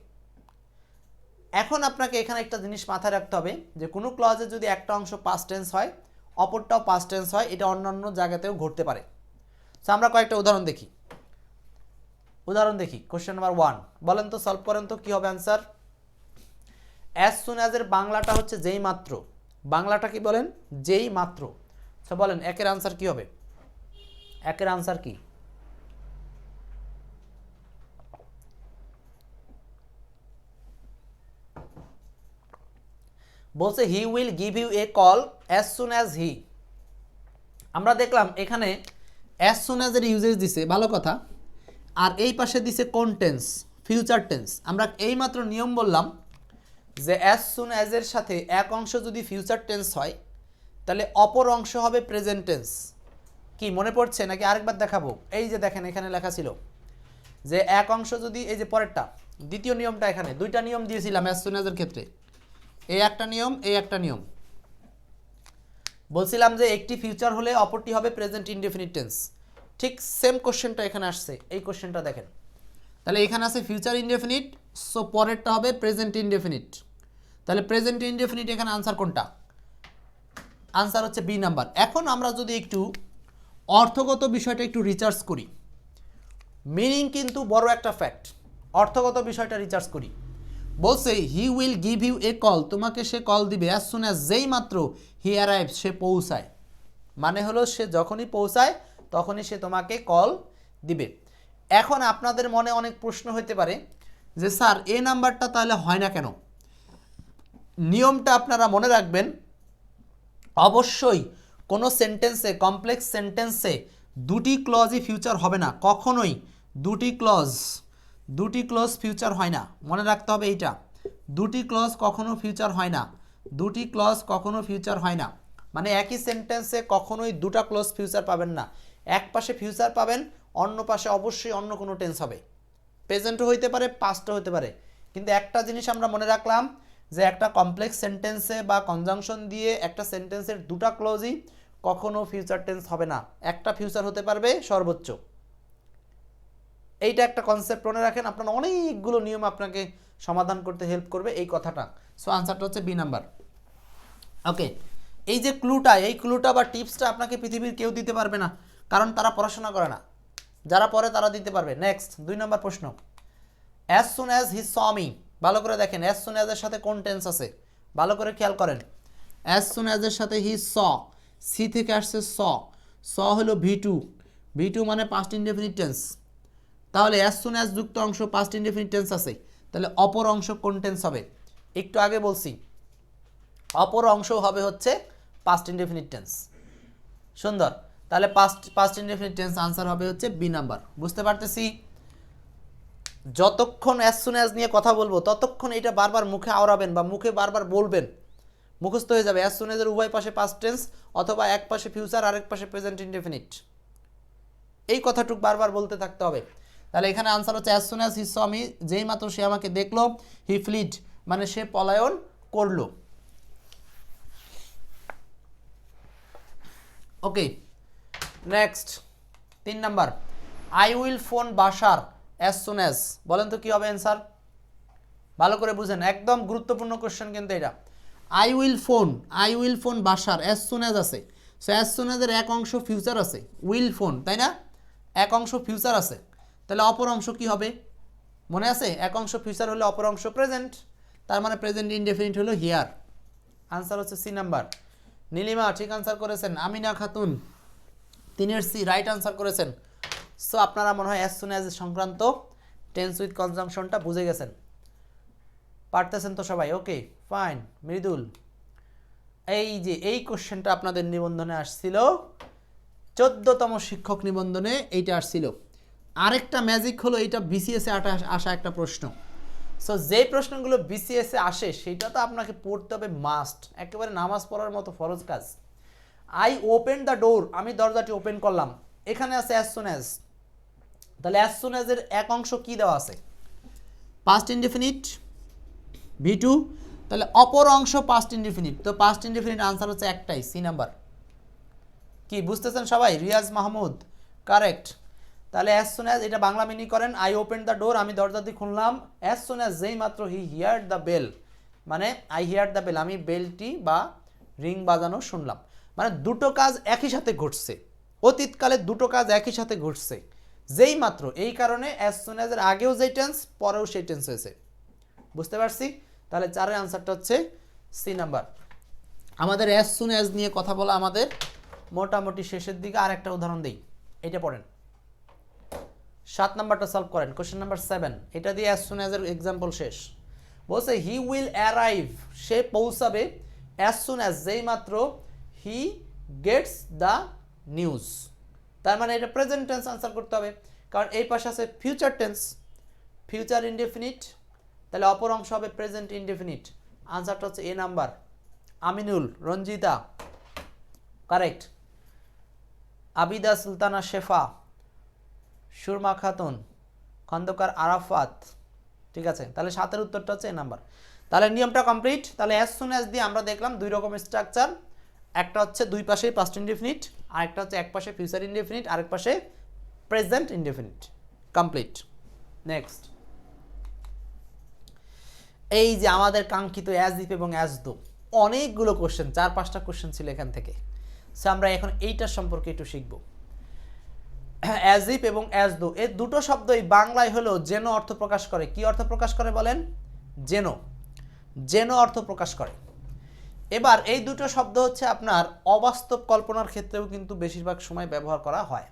এখন আপনাকে এখানে একটা জিনিস মাথায় রাখতে হবে যে কোনো ক্লজে যদি একটা অংশ পাস্ট টেন্স হয়, অপরটাও পাস্ট টেন্স হয়, এটা অন্যান্য জায়গাতেও ঘটতে পারে। সো আমরা কয়েকটা উদাহরণ দেখি। কোশ্চেন নাম্বার 1 বলেন তো, সলভ করেন তো, কি হবে অ্যান্সার? অ্যাজ সুন অ্যাজ এর বাংলাটা হচ্ছে যেই মাত্র। বাংলাটা কি বলেন? যেই মাত্র। সো বলেন একের আনসার কি হবে? একের আনসার কি? বলছে he will give you a call as soon as he. আমরা দেখলাম এখানে অ্যাজ সুন অ্যাজ এর ইউজেস দিছে, ভালো কথা। আর এই পাশে দিছে কোন টেন্স? Future tense. আমরা এইমাত্র নিয়ম বললাম যে অ্যাজ সুন অ্যাজ এর সাথে এক অংশ যদি ফিউচার টেন্স হয়, তাহলে অপর অংশ হবে প্রেজেন্ট টেন্স। কি মনে পড়ছে নাকি আরেকবার দেখাবো? এই যে দেখেন এখানে লেখা ছিল যে এক অংশ যদি, এই যে পরেরটা দ্বিতীয় নিয়মটা, এখানে দুইটা নিয়ম দিয়েছিলাম অ্যাজ সুন অ্যাজ এর ক্ষেত্রে। এই একটা নিয়ম, এই একটা নিয়ম। বলছিলাম যে একটি ফিউচার হলে অপরটি হবে প্রেজেন্ট ইনডেফিনিট টেন্স। ঠিক সেম কোশ্চেনটা এখানে আসছে। এই কোশ্চেনটা দেখেন, তাহলে এখানে আছে ফিউচার ইনডেফিনিট, সো পরেরটা হবে প্রেজেন্ট ইনডেফিনিট। তাহলে প্রেজেন্ট ইনডেফিনিট এখানে আনসার কোনটা? আনসার হচ্ছে বি নাম্বার। এখন আমরা যদি একটু অর্থগত বিষয়টা একটু রিসার্চ করি, মিনিং কিন্তু বড় একটা ফ্যাক্ট। অর্থগত বিষয়টা রিসার্চ করি। বলছে he will give you a call, তোমাকে সে কল দিবে অ্যাজ সুন অ্যাজ, যেই মাত্র হি অ্যারাইভস, সে পৌঁছায়। মানে হলো সে যখনই পৌঁছায় তখনই সে তোমাকে কল দিবে। এখন আপনাদের মনে অনেক প্রশ্ন হতে পারে যে স্যার এ নাম্বারটা তাহলে হয় না কেন? নিয়মটা আপনারা মনে রাখবেন, অবশ্যই কোনো সেন্টেন্সে, কমপ্লেক্স সেন্টেন্সে দুটি ক্লজই ফিউচার হবে না কখনোই। দুটি ক্লজ ফিউচার হয় না, মনে রাখতে হবে এইটা। দুটি ক্লজ কখনো ফিউচার হয় না, দুটি ক্লজ কখনো ফিউচার হয় না। মানে একই সেন্টেন্সে কখনোই দুটা ক্লজ ফিউচার পাবেন না। এক পাশে ফিউচার পাবেন, অন্য পাশে অবশ্যই অন্য কোনো টেন্স হবে। প্রেজেন্টও হইতে পারে, পাস্টও হতে পারে। কিন্তু একটা জিনিস আমরা মনে রাখলাম যে একটা কমপ্লেক্স সেন্টেন্সে বা কনজাংশন দিয়ে একটা সেন্টেন্সের দুটা ক্লজই কখনো ফিউচার টেন্স হবে না, একটা ফিউচার হতে পারবে সর্বোচ্চ। এইটা একটা কনসেপ্ট মনে রাখেন, আপনার অনেকগুলো নিয়ম আপনাকে সমাধান করতে হেল্প করবে এই কথাটা। সো আনসারটা হচ্ছে বি নাম্বার। ওকে, এই যে ক্লুটা, এই ক্লুটা বা টিপসটা আপনাকে পৃথিবীর কেউ দিতে পারবে না, কারণ তারা পড়াশোনা করে না। যারা পড়ে তারা দিতে পারবে। নেক্সট 2 নম্বর প্রশ্ন, অ্যাজ সুন অ্যাজ হি স মি, ভালো করে দেখেন অ্যাজ সুন অ্যাজ এর সাথে কোন টেন্স আছে, ভালো করে খেয়াল করেন। অ্যাজ সুন অ্যাজ এর সাথে হি স, সি থেকে আসছে স, স হলো ভি টু মানে পাস্ট ইনডেফিনিট টেন্স। তাহলে অ্যাজ সুন অ্যাজ যুক্ত অংশ পাস্ট ইনডেফিনিট টেন্স আছে, তাহলে অপর অংশ কোন টেন্স হবে? একটু আগে বলছি অপর অংশ হবে হচ্ছে পাস্ট ইনডেফিনিট টেন্স। সুন্দর, তাহলে পাস্ট ইনডেফিনিট টেন্স আনসার হবে হচ্ছে বি নাম্বার। বুঝতে পারতেছি? যতক্ষণ অ্যাজ সুন অ্যাজ নিয়ে কথা বলবো ততক্ষণ এটা বারবার মুখে আওড়াবেন বা মুখে বারবার বলবেন, মুখস্থ হয়ে যাবে। অ্যাজ সুন অ্যাজের উভয় পাশে পাস্ট টেন্স, অথবা এক পাশে ফিউচার আরেক পাশে প্রেজেন্ট ইনডেফিনিট, এই কথাটুক বারবার বলতে থাকতে হবে। তাহলে এখানে আনসার হচ্ছে অ্যাজ সুন অ্যাজ হি স মি, যেই মাত্র সে আমাকে দেখলো, হি ফ্লিড মানে সে পলায়ন করলো। Okay, next 3 number, I will phone বাসার অ্যাজ সুন অ্যাজ, বলেন তো কি হবে অ্যান্সার? ভালো করে বুঝেন, একদম গুরুত্বপূর্ণ কোশ্চেন কিন্তু এটা। আই উইল ফোন বাসার অ্যাজ সুন অ্যাজ আছে, সো অ্যাজ সুন অ্যাজের এক অংশ ফিউচার আছে, উইল ফোন, তাই না? এক অংশ ফিউচার আছে, তাহলে অপর অংশ কি হবে? মনে আছে, এক অংশ ফিউচার হলে অপর অংশ প্রেজেন্ট, তার মানে প্রেজেন্ট ইনডেফিনিট হলো হিয়ার। আনসার হচ্ছে সি নাম্বার। নীলিমা ঠিক আনসার করেছেন, আমিনা খাতুন 3-এর সি রাইট আনসার করেছেন। সো আপনারা মনে হয় অ্যাজ সুন অ্যাজ সংক্রান্ত টেন্স উইথ কনজাম্পশনটা বুঝে গেছেন, পারতেছেন তো সবাই? Okay fine. মৃদুল, এই যে এই কোশ্চেনটা আপনাদের নিবন্ধনে আসছিল, 14তম শিক্ষক নিবন্ধনে এইটা আসছিল। আরেকটা ম্যাজিক হলো এইটা বিসিএসে আসা একটা প্রশ্ন। সো যে প্রশ্নগুলো বিসিএসে আসে সেটা তো আপনাকে পড়তে হবে মাস্ট, একেবারে নামাজ পড়ার মতো ফরজ কাজ। আই ওপেন দ্য ডোর, আমি দরজাটি ওপেন করলাম, এখানে আছে অ্যাজ সুন অ্যাজ, তাহলে অ্যাজ সুন অ্যাজ এর এক অংশ কি দেওয়া আছে? পাস্ট ইনডেফিনিট ভি2, তাহলে অপর অংশ পাস্ট ইনডেফিনিট, তো পাস্ট ইনডেফিনিট আনসার হচ্ছে একটাই, সি নাম্বার। কি বুঝতেছেন সবাই? রিয়াজ মাহমুদ কারেক্ট। তাহলে অ্যাজ সুন অ্যাজ এটা বাংলা মিনিং করেন, আই ওপেন দ্য ডোর, আমি দরজাটি খুললাম, অ্যাজ সুন অ্যাজ যেই মাত্র হি হিয়ার্ড দ্য বেল, মানে আই হিয়ার্ড দ্য বেল, আমি বেলটি বা রিং বাজানো শুনলাম, মানে দুটো কাজ একই সাথে ঘটছে, অতীতকালে দুটো কাজ একই সাথে ঘটছে যেই মাত্র, এই কারণে অ্যাজ সুন অ্যাজ এর আগেও যেই টেন্স পরেও সেই টেন্স হয়েছে। বুঝতে পারছি? তাহলে 4-এর আনসারটা হচ্ছে সি নাম্বার। আমাদের অ্যাজ সুন অ্যাজ নিয়ে কথা বলা আমাদের মোটামুটি শেষের দিকে। আর একটা উদাহরণ দিই, এটা পড়েন, 7 নাম্বারটা সলভ করেন, কোশ্চেন নাম্বার 7, এটা দিয়ে অ্যাজ সুন অ্যাজ এর এক্সাম্পল শেষ। বলছে হি উইল অ্যারাইভ, সে পৌঁছাবে, অ্যাজ সুন অ্যাজ যেই মাত্র হি গেটস দ্য নিউজ, তার মানে এটা প্রেজেন্ট টেন্স আনসার করতে হবে, কারণ এই পাশে আছে ফিউচার টেন্স, ফিউচার ইনডেফিনিট, তাহলে অপর অংশ হবে প্রেজেন্ট ইনডেফিনিট। আনসারটা হচ্ছে এ নাম্বার। আমিনুল, রঞ্জিতা কারেক্ট, আবিদা সুলতানা শেফা, সুরমা খাতুন, খন্দকার আরাফাত, ঠিক আছে। তাহলে 7-এর উত্তরটা হচ্ছে এ নাম্বার। তাহলে নিয়মটা কমপ্লিট। তাহলে অ্যাজ সুন অ্যাজ দিয়ে আমরা দেখলাম দুই রকমের স্ট্রাকচার, একটা হচ্ছে দুই পাশেই পাস্ট ইনডেফিনিট, আরেকটা হচ্ছে এক পাশে ফিউচার ইনডেফিনিট, আরেক পাশে প্রেজেন্ট ইনডেফিনিট। কমপ্লিট। নেক্সট, এই যে আমাদের কাঙ্ক্ষিত অ্যাজ ইফ এবং অ্যাজ দো, অনেকগুলো কোশ্চেন, 4-5টা কোশ্চেন ছিল এখান থেকে। সো আমরা এখন এইটার সম্পর্কে একটু শিখব। অ্যাজ ইফ এবং অ্যাজ দো এই দুটো শব্দই বাংলায় হলো যেন অর্থ প্রকাশ করে। কি অর্থ প্রকাশ করে বলেন? যেন, যেন অর্থ প্রকাশ করে। এবার এই দুটো শব্দ হচ্ছে আপনার অবাস্তব কল্পনার ক্ষেত্রেও কিন্তু বেশিরভাগ সময় ব্যবহার করা হয়।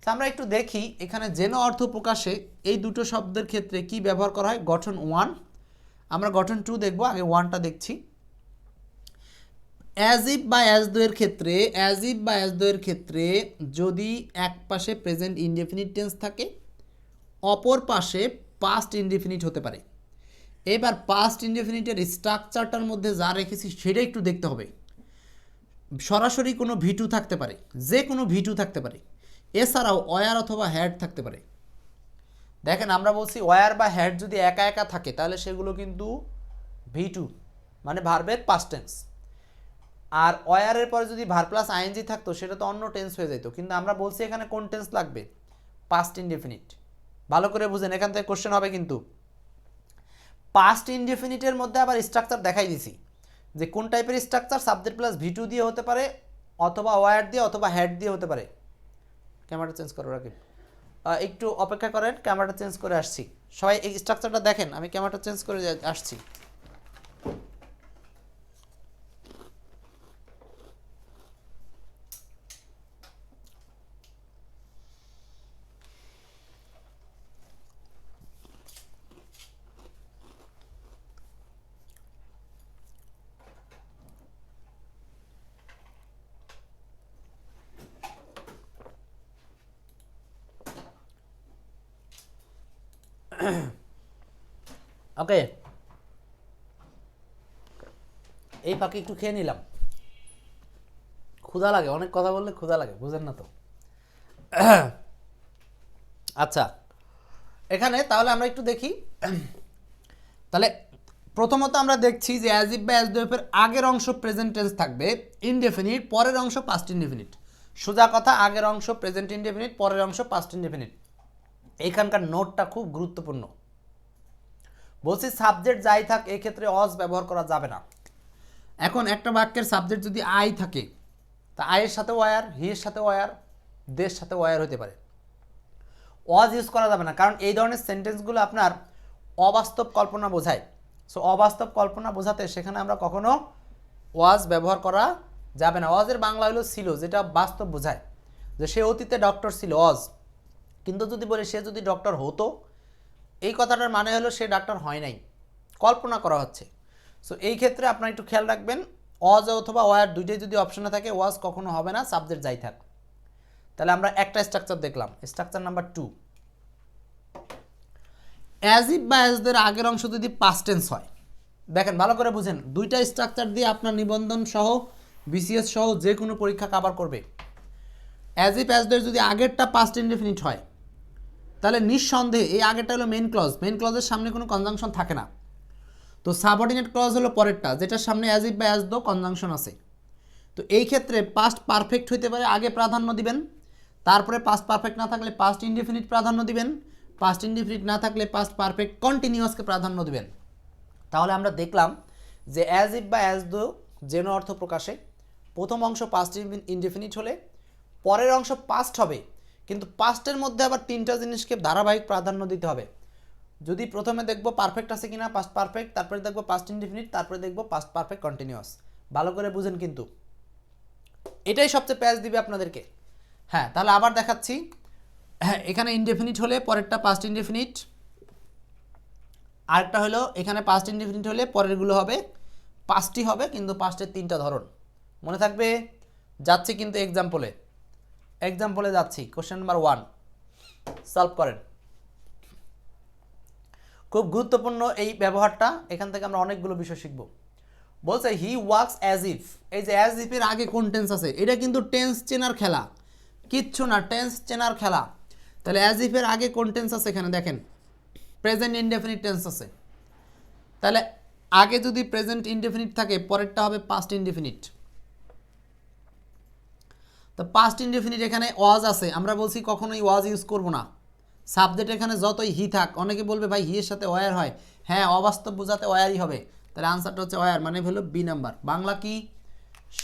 তো আমরা একটু দেখি এখানে যেন অর্থ প্রকাশে এই দুটো শব্দের ক্ষেত্রে কি ব্যবহার করা হয়। গঠন 1, আমরা গঠন 2 দেখব, আগে 1টা দেখছি। অ্যাজ ইফ বা অ্যাজ দো এর ক্ষেত্রে, অ্যাজ ইফ বা অ্যাজ দো এর ক্ষেত্রে যদি এক পাশে প্রেজেন্ট ইনডেফিনিট টেন্স থাকে, অপর পাশে পাস্ট ইনডেফিনিট হতে পারে। এবার পাস্ট ইনডেফিনিটের স্ট্রাকচারটার মধ্যে যা রেখেছি সেটা একটু দেখতে হবে। সরাসরি কোনো ভি2 থাকতে পারে, যে কোনো ভি2 থাকতে পারে, এছাড়াও ওয়ার অথবা হ্যাড থাকতে পারে। দেখেন আমরা বলছি ওয়ার বা হ্যাড যদি একা একা থাকে তাহলে সেগুলো কিন্তু ভি2 মানে ভার্বের পাস্ট টেন্স, আর ওয়ারের পরে যদি ভার্ব প্লাস আইএনজি থাকতো সেটা তো অন্য টেন্স হয়ে যেত। কিন্তু আমরা বলছি এখানে কোন টেন্স লাগবে? Past indefinite. ভালো করে বুঝেন, এখান থেকে কোশ্চেন হবে কিন্তু। পাস্ট ইনডেফিনিটের মধ্যে আবার স্ট্রাকচার দেখাই দিছি যে কোন টাইপের স্ট্রাকচার, সাবজেক্ট প্লাস ভি2 দিয়ে হতে পারে, অথবা ওয়ার দিয়ে, অথবা হ্যাড দিয়ে হতে পারে। ক্যামেরাটা চেঞ্জ করো রাকিব। একটু অপেক্ষা করেন, ক্যামেরাটা চেঞ্জ করে আসছি। সবাই এই স্ট্রাকচারটা দেখেন, আমি ক্যামেরাটা চেঞ্জ করে আসছি। ওকে, এই ফাঁকে একটু খেয়ে নিলাম, ক্ষুধা লাগে, অনেক কথা বললে ক্ষুধা লাগে, বুঝেন না তো। আচ্ছা, এখানে তাহলে আমরা একটু দেখি। তাহলে প্রথমত আমরা দেখছি যে অ্যাজ ইফ বা অ্যাজ দো এর আগের অংশ প্রেজেন্ট টেন্স থাকবে ইনডেফিনিট, পরের অংশ পাস্ট ইনডেফিনিট। সোজা কথা, আগের অংশ প্রেজেন্ট ইনডেফিনিট, পরের অংশ পাস্ট ইনডেফিনিট। এইখানকার নোটটা খুব গুরুত্বপূর্ণ। বলছি সাবজেক্ট যাই থাক এই ক্ষেত্রে অজ ব্যবহার করা যাবে না। এখন একটা বাক্যের সাবজেক্ট যদি আই থাকে, তা আয়ের সাথে ওয়ার, হি এর সাথে ওয়ার, দের সাথে ওয়ার হতে পারে। ওয়াজ ইউজ করা যাবে না, কারণ এই ধরনের সেন্টেন্সগুলো আপনার অবাস্তব কল্পনা বোঝায়। সো অবাস্তব কল্পনা বোঝাতে সেখানে আমরা কখনো ওয়াজ ব্যবহার করা যাবে না। ওয়াজের বাংলা হলো ছিল, যেটা বাস্তব বোঝায়, যে সে অতীতে ডক্টর ছিল ওয়াজ। কিন্তু যদি বলি সে যদি ডক্টর হতো, এই কথাটার মানে হলো সে ডাক্তার হয় নাই, কল্পনা করা হচ্ছে। সো এই ক্ষেত্রে আপনারা একটু খেয়াল রাখবেন, ওয়াজ অথবা ওয়ার দুইটাই যদি অপশনে থাকে, ওয়াজ কখনো হবে না, সাবজেক্ট যাই থাক। তাহলে আমরা একটা স্ট্রাকচার দেখলাম, স্ট্রাকচার নাম্বার 2। অ্যাজ ইফ বা অ্যাজ দের আগের অংশ যদি পাস্ট টেন্স হয়, দেখেন ভালো করে বুঝেন, দুইটা স্ট্রাকচার দিয়ে আপনার নিবন্ধন সহ বিসিএস সহ যে কোনো পরীক্ষা কভার করবে। অ্যাজ ইফ অ্যাজ দের যদি আগেরটা পাস্ট ইনডেফিনিট হয়, তাহলে নিঃসন্দেহে এই আগেরটা হলো মেইন ক্লজ, মেইন ক্লজের সামনে কোনো কনজাংশন থাকে না। তো সাবঅর্ডিনেট ক্লজ হলো পরেরটা, যেটার সামনে অ্যাজ ইফ বা অ্যাজ দো কনজাংশন আছে। তো এই ক্ষেত্রে পাস্ট পারফেক্ট হইতে পারে, আগে প্রাধান্য দিবেন, তারপরে পাস্ট পারফেক্ট না থাকলে পাস্ট ইনডেফিনিট প্রাধান্য দিবেন, পাস্ট ইনডেফিনিট না থাকলে পাস্ট পারফেক্ট কন্টিনিউয়াসকে প্রাধান্য দিবেন। তাহলে আমরা দেখলাম যে অ্যাজ ইফ বা অ্যাজ দো যেন অর্থ প্রকাশে প্রথম অংশ পাস্ট ইনডেফিনিট হলে পরের অংশ পাস্ট হবে, কিন্তু পাস্টের মধ্যে আবার তিনটা জিনিসকে ধারাবাহিক প্রাধান্য দিতে হবে। যদি প্রথমে দেখব পারফেক্ট আছে কিনা, পাস্ট পারফেক্ট, তারপরে দেখব পাস্ট ইনডেফিনিট, তারপরে দেখব পাস্ট পারফেক্ট কন্টিনিউয়াস। ভালো করে বুঝেন কিন্তু, এটাই সবচেয়ে প্যাচ দিবে আপনাদেরকে। হ্যাঁ, তাহলে আবার দেখাচ্ছি। হ্যাঁ, এখানে ইনডেফিনিট হলে পরেরটা পাস্ট ইনডেফিনিট, আরেকটা হলো এখানে পাস্ট ইনডেফিনিট হলে পরেরগুলো হবে পাস্টই হবে, কিন্তু পাস্টের তিনটা ধরন মনে থাকবে। যাচ্ছি কিন্তু এক্সাম্পলে যাচ্ছি। কোশ্চেন নাম্বার 1 সলভ করেন। খুব গুরুত্বপূর্ণ এই ব্যবহারটা, এখান থেকে আমরা অনেকগুলো বিষয় শিখব। বলছে হি ওয়ার্কস অ্যাজ ইফ, এই যে অ্যাজ ইফের আগে কোন টেন্স আছে, এটা কিন্তু টেন্স চেনার খেলা, কিচ্ছু না, টেন্স চেনার খেলা। তাহলে অ্যাজ ইফের আগে কোন টেন্স আছে, এখানে দেখেন প্রেজেন্ট ইনডেফিনিট টেন্স আছে। তাহলে আগে যদি প্রেজেন্ট ইনডেফিনিট থাকে, পরেরটা হবে পাস্ট ইনডেফিনিট। তো পাস্ট ইনডেফিনিট এখানে ওয়াজ আছে, আমরা বলছি কখনোই ওয়াজ ইউজ করব না। সাবজেক্ট এখানে যতই হি থাক, অনেকে বলবে ভাই হি এর সাথে ওয়ার হয়, হ্যাঁ অবাস্তব বোঝাতে ওয়ারই হবে। তাহলে আনসারটা হচ্ছে ওয়ার, মানে হলো বি নাম্বার। বাংলা কি,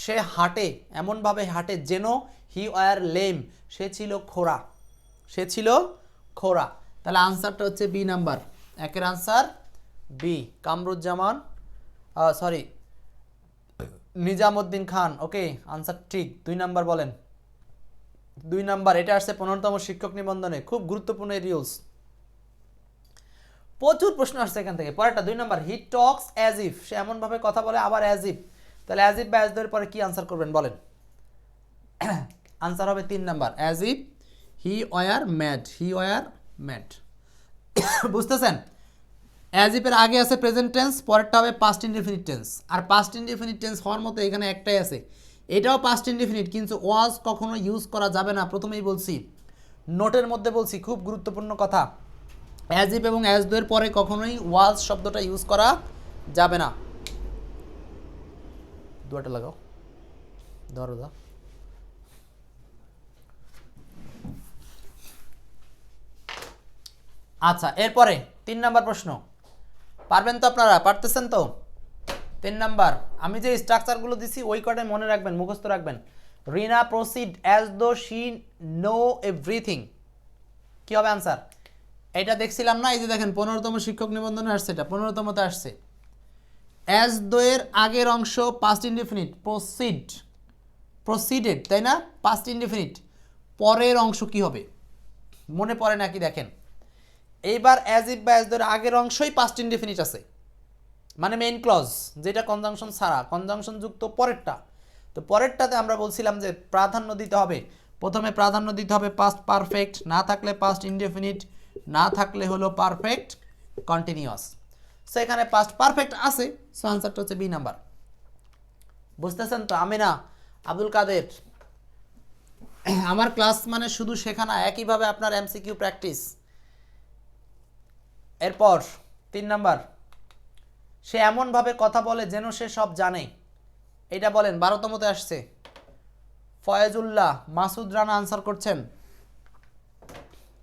সে হাঁটে, এমনভাবে হাঁটে যেন হি ওয়ার লেম, সে ছিল খোড়া, সে ছিল খোড়া। তাহলে আনসারটা হচ্ছে বি নাম্বার, একের answer B. Kamruzzaman sorry Nizamuddin Khan, okay answer ঠিক। 2 নাম্বার বলেন, 2 নাম্বার। এটা আসছে 15তম শিক্ষক নিবন্ধনে, খুব গুরুত্বপূর্ণ এই রিলস, প্রচুর প্রশ্ন আসছে এখান থেকে। পরেরটা 2 number, he talks as if, সে এমনভাবে কথা বলে, আবার অ্যাজ ইফ। তাহলে অ্যাজ ইফ বা অ্যাজ দো এর পরে কি আনসার করবেন বলেন? আনসার হবে 3 number, as if he were mad, he were mad. বুঝতেছেন? অ্যাজ ইফের আগে আছে প্রেজেন্ট টেন্স, পরেরটা হবে পাস্ট ইনডেফিনিট টেন্স। আর পাস্ট ইনডেফিনিট টেন্স হওয়ার মতো এখানে একটাই আছে, এটাও পাস্ট ইনডেফিনিট, কিন্তু ওয়াজ কখনো ইউজ করা যাবে না। প্রথমেই বলছি, নোটের মধ্যে বলছি, খুব গুরুত্বপূর্ণ কথা, অ্যাজ ইফ এবং অ্যাজ দো এর পরে কখনোই ওয়াজ শব্দটা ইউজ করা যাবে না। দুয়াটা লাগাও, ধরো দা। আচ্ছা, এরপরে 3 নাম্বার প্রশ্ন, পারবেন তো আপনারা? পারতেছেন তো? 3 নাম্বার, আমি যে স্ট্রাকচারগুলো দিছি ওই কটাই মনে রাখবেন, মুখস্থ রাখবেন। Rina proceed as though she know everything, কি হবে আনসার? এটা দেখছিলাম না, এই যে দেখেন 15তম শিক্ষক নিবন্ধনে আসছে, এটা 15তমতে আসছে। অ্যাজ দো এর আগের অংশ পাস্ট ইনডেফিনিট প্রসিডেড, তাই না? পাস্ট ইনডেফিনিট পরের অংশ কি হবে মনে পড়ে নাকি? দেখেন এইবার অ্যাজ ইফ বা অ্যাজ দো এর আগের অংশই পাস্ট ইনডেফিনিট আছে, মানে মেইন ক্লজ, যেটা কনজাংশন ছাড়া, কনজাংশন যুক্ত পরেরটা। তো পরেরটাতে আমরা বলছিলাম যে প্রাধান্য দিতে হবে, প্রথমে প্রাধান্য দিতে হবে পাস্ট পারফেক্ট, না থাকলে পাস্ট ইনডেফিনিট, না থাকলে হলো পারফেক্ট কন্টিনিউয়াস। সো এখানে পাস্ট পারফেক্ট আছে, সো আনসারটা হচ্ছে বি নাম্বার। বুঝতেছেন তো? আমিনা, আব্দুল কাদের, আমার ক্লাস মানে শুধু শেখানো, একইভাবে আপনার এমসিকিউ প্র্যাকটিস। এরপর 3 নাম্বার, সে এমনভাবে কথা বলে যেন সে সব জানে, এটা বলেন। 12তমতে আসছে। ফয়েজুল্লাহ, মাসুদ রানা আনসার করছেন।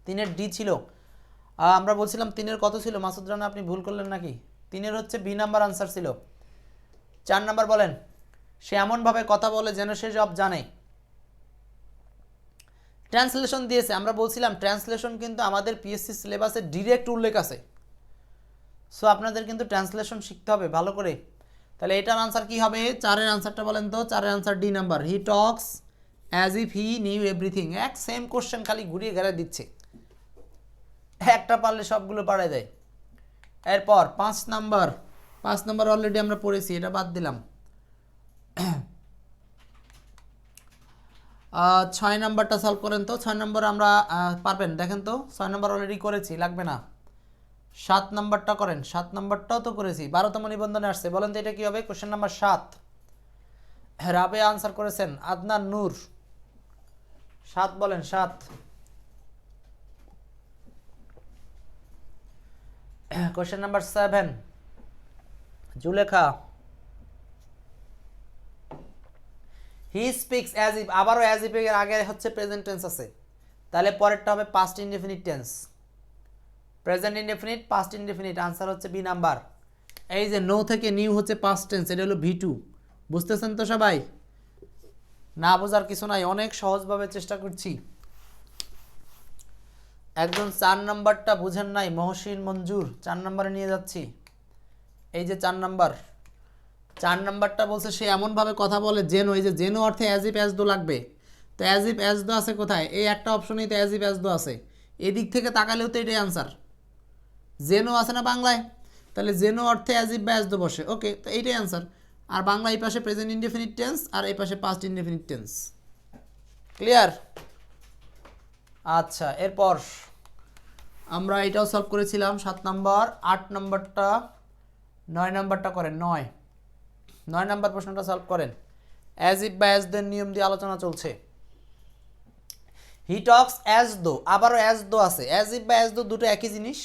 3-এর ডি ছিল, আমরা বলছিলাম 3-এর কত ছিল? মাসুদ রানা আপনি ভুল করলেন নাকি? 3-এর হচ্ছে বি নাম্বার আনসার ছিল। 4 নাম্বার বলেন, সে এমনভাবে কথা বলে যেন সে সব জানে। ট্রান্সলেশন দিয়েছে, আমরা বলছিলাম ট্রান্সলেশন কিন্তু আমাদের পিএসসি সিলেবাসে ডিরেক্ট উল্লেখ আছে, সো আপনাদের কিন্তু ট্রান্সলেশন শিখতে হবে ভালো করে। তাহলে এটার আনসার কি হবে? 4-এর আনসারটা বলেন তো। 4-এর answer D number, he talks as if he knew everything. এক সেম কোশ্চেন, খালি ঘুরিয়ে ঘেরা দিচ্ছে, একটা পারলে সবগুলো পাড়ায় দেয়। এরপর 5 নাম্বার অলরেডি আমরা পড়েছি, এটা বাদ দিলাম। 6 নাম্বারটা সলভ করেন তো। 6 নাম্বার আমরা পারবেন, দেখেন তো। 6 নাম্বার অলরেডি করেছি, লাগবে না। 7 নাম্বারটা করেন, 7 নাম্বারটাও তো করেছি, 12তম নিবন্ধনে আসছে। বলেন তো এটা কি হবে? Question number 7। রাবে আনসার করেছেন, আদনান নূর। 7 বলেন, 7। Question number 7, Zulekha. He speaks as if, আবারও অ্যাজ ইফ এর আগে হচ্ছে প্রেজেন্ট টেন্স আছে, তাহলে পরেরটা হবে past indefinite tense. Present indefinite, past indefinite, answer হচ্ছে বি নাম্বার। এই যে নো থেকে নিউ হচ্ছে পাস্ট টেন্স, এটা হলো V2। বুঝতেছেন তো সবাই? না বোঝার কিছু নাই, অনেক সহজভাবে চেষ্টা করছি। একজন 4 নাম্বারটা বুঝেন নাই, মহসিন মঞ্জুর, 4 নাম্বারে নিয়ে যাচ্ছি। এই যে 4 নাম্বার, 4 নাম্বারটা বলছে সে এমনভাবে কথা বলে যেন, এই যে যেন অর্থে অ্যাজ ইফ অ্যাজ দো লাগবে। তো অ্যাজ ইফ অ্যাজ দো আছে কোথায়? এই একটা অপশনেই তো অ্যাজ ইফ অ্যাজ দো আছে, এদিক থেকে তাকালেও তো এটাই আনসার। জেনো আছে না বাংলায়, তাহলে জেনো অর্থে অ্যাজ ইফ বা অ্যাজ দো বসে, ওকে, তো এইটাই আনসার। আর বাংলা এই পাশে প্রেজেন্ট ইনডেফিনিট টেন্স, আর এই পাশে পাস্ট ইনডেফিনিট টেন্স। ক্লিয়ার? আচ্ছা, এরপর আমরা এটাও সলভ করেছিলাম 7 নাম্বার। 8 নাম্বারটা, 9 নাম্বারটা করেন। 9 নাম্বার প্রশ্নটা সলভ করেন। অ্যাজ ইফ বা অ্যাজ দো নিয়ম দিয়ে আলোচনা চলছে। হি টক্স অ্যাজ দো, আবারও অ্যাজ দো আছে। অ্যাজ ইফ বা অ্যাজ দো দুটো একই জিনিস।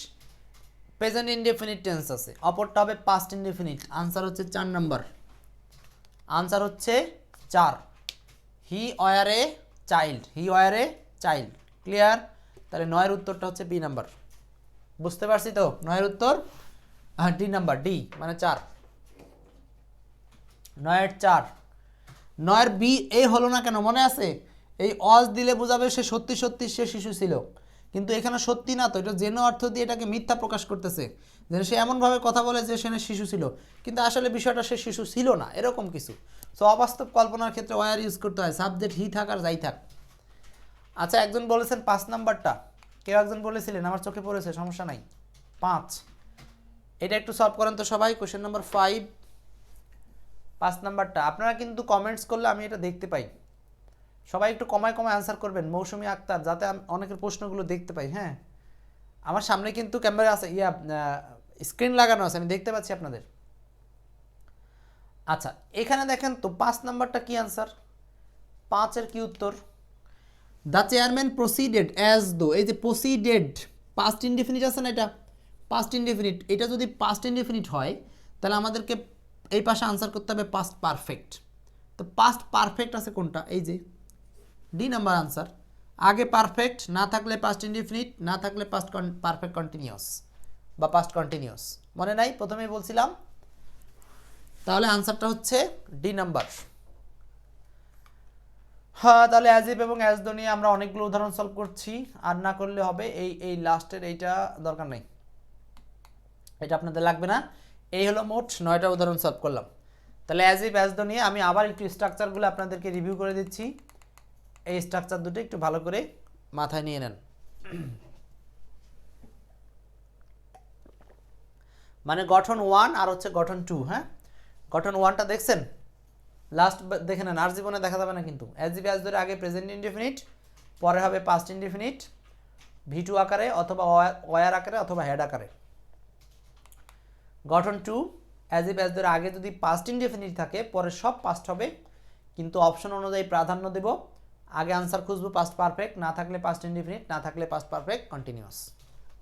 প্রেজেন্ট ইনডেফিনিট টেন্স আছে, অপরটা হবে পাস্ট ইনডেফিনিট। আনসার হচ্ছে 4 নাম্বার, আনসার হচ্ছে 4। হি were a child, he were a child. Clear? তাহলে 9-এর উত্তরটা হচ্ছে বি নাম্বার। বুঝতে পারছি তো? 9-এর উত্তর ডি নাম্বার, ডি মানে 4। 9-এর 4, 9-এর বি এ হলো না কেন মনে আছে? এই অজ দিলে বোঝাবে সে সত্যি সত্যি সে শিশু ছিল, কিন্তু এখানে সত্যি না তো, এটা জেনো অর্থ দিয়ে এটাকে মিথ্যা প্রকাশ করতেছে, যে সে এমনভাবে কথা বলে যে সে শিশু ছিল, কিন্তু আসলে বিষয়টা সে শিশু ছিল না, এরকম কিছু। সো অবাস্তব কল্পনার ক্ষেত্রে ওয়ার ইউজ করতে হয়, সাবজেক্ট হি থাক আর যাই থাক। আচ্ছা, একজন বলেছেন 5 নাম্বারটা, কেউ একজন বলেছিলেন, আমার চোখে পড়েছে, সমস্যা নাই। 5, এটা একটু সলভ করেন তো সবাই। কোশ্চেন নাম্বার 5, 5 নাম্বারটা। আপনারা কিন্তু কমেন্টস করলে আমি এটা দেখতে পাই, সবাই একটু কমায় কমায় আনসার করবেন। মৌসুমী আক্তার, যাতে অনেকের প্রশ্নগুলো দেখতে পাই। হ্যাঁ, আমার সামনে কিন্তু ক্যামেরা আছে, স্ক্রিন লাগানো আছে, আমি দেখতে পাচ্ছি আপনাদের। আচ্ছা, এখানে দেখেন তো 5 নাম্বারটা কি আনসার? 5-এর কি উত্তর? The chairman proceeded as though, এই যে প্রসিডেড পাস্ট ইনডেফিনিট আছে না, এটা পাস্ট ইনডেফিনিট। এটা যদি পাস্ট ইনডেফিনিট হয় তাহলে আমাদেরকে এই পাশে আনসার করতে হবে পাস্ট পারফেক্ট। তো পাস্ট পারফেক্ট আছে কোনটা? এই যে ডি নাম্বার আনসার। আগে পারফেক্ট, না থাকলে পাস্ট ইনডেফিনিট, না থাকলে পাস্ট পারফেক্ট কন্টিনিউয়াস বা পাস্ট কন্টিনিউয়াস। মনে নাই? প্রথমেই বলছিলাম। তাহলে আনসারটা হচ্ছে ডি নাম্বার। হ্যাঁ, তাহলে অ্যাজ ইফ এবং অ্যাজ দো নিয়ে আমরা অনেকগুলো উদাহরণ সলভ করছি, আর না করলে হবে এই লাস্টের এইটা দরকার নেই, এটা আপনাদের লাগবে না। এই হলো মোট 9টা উদাহরণ সলভ করলাম। তাহলে অ্যাজ ইফ অ্যাজ দো নিয়ে আমি আবার একটু স্ট্রাকচারগুলো আপনাদেরকে রিভিউ করে দিচ্ছি। এই স্ট্রাকচার দুটো একটু ভালো করে মাথায় নিয়ে নেন। মানে গঠন 1 আর হচ্ছে গঠন 2। হ্যাঁ, গঠন 1টা দেখছেন, লাস্ট দেখে নেন, আর জীবনে দেখা যাবে না কিন্তু। অ্যাজ ইফ অ্যাজ ধরে আগে প্রেজেন্ট ইনডেফিনিট, পরে হবে পাস্ট ইনডেফিনিট V2 আকারে অথবা ওয়ার আকারে অথবা হেড আকারে। গঠন 2 অ্যাজ ইফ অ্যাজ ধরে আগে যদি পাস্ট ইনডেফিনিট থাকে, পরে সব পাস্ট হবে, কিন্তু অপশন অনুযায়ী প্রাধান্য দেব। আগে আনসার খুঁজবো পাস্ট পারফেক্ট, না থাকলে পাস্ট ইনডেফিনিট, না থাকলে পাস্ট পারফেক্ট কন্টিনিউয়াস।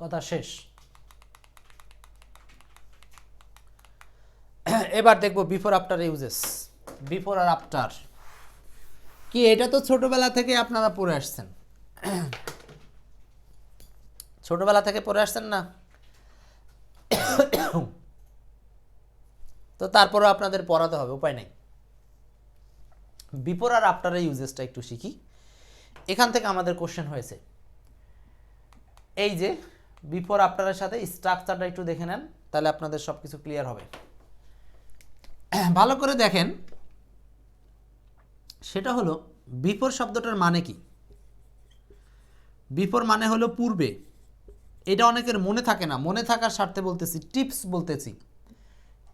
কথা শেষ। এবার দেখব বিফোর আফটার ইউজেস। বিফোর আর আফটার কি, এটা তো ছোটবেলা থেকে আপনারা পড়ে আসছেন, ছোটবেলা থেকে পড়ে আসছেন না? তো তারপরেও আপনাদের পড়াতে হবে, উপায় নেই। বিফোর আর আফটারের ইউজেসটা একটু শিখি। এখান থেকে আমাদের কোশ্চেন হয়েছে, এই যে বিফোর আফটারের সাথে স্ট্রাকচারটা একটু দেখে নেন, তাহলে আপনাদের সব কিছু ক্লিয়ার হবে। ভালো করে দেখেন, সেটা হলো বিফোর শব্দটার মানে কি। বিফোর মানে হলো পূর্বে। এটা অনেকের মনে থাকে না, মনে থাকার স্বার্থে বলতেছি, টিপস বলতেছি,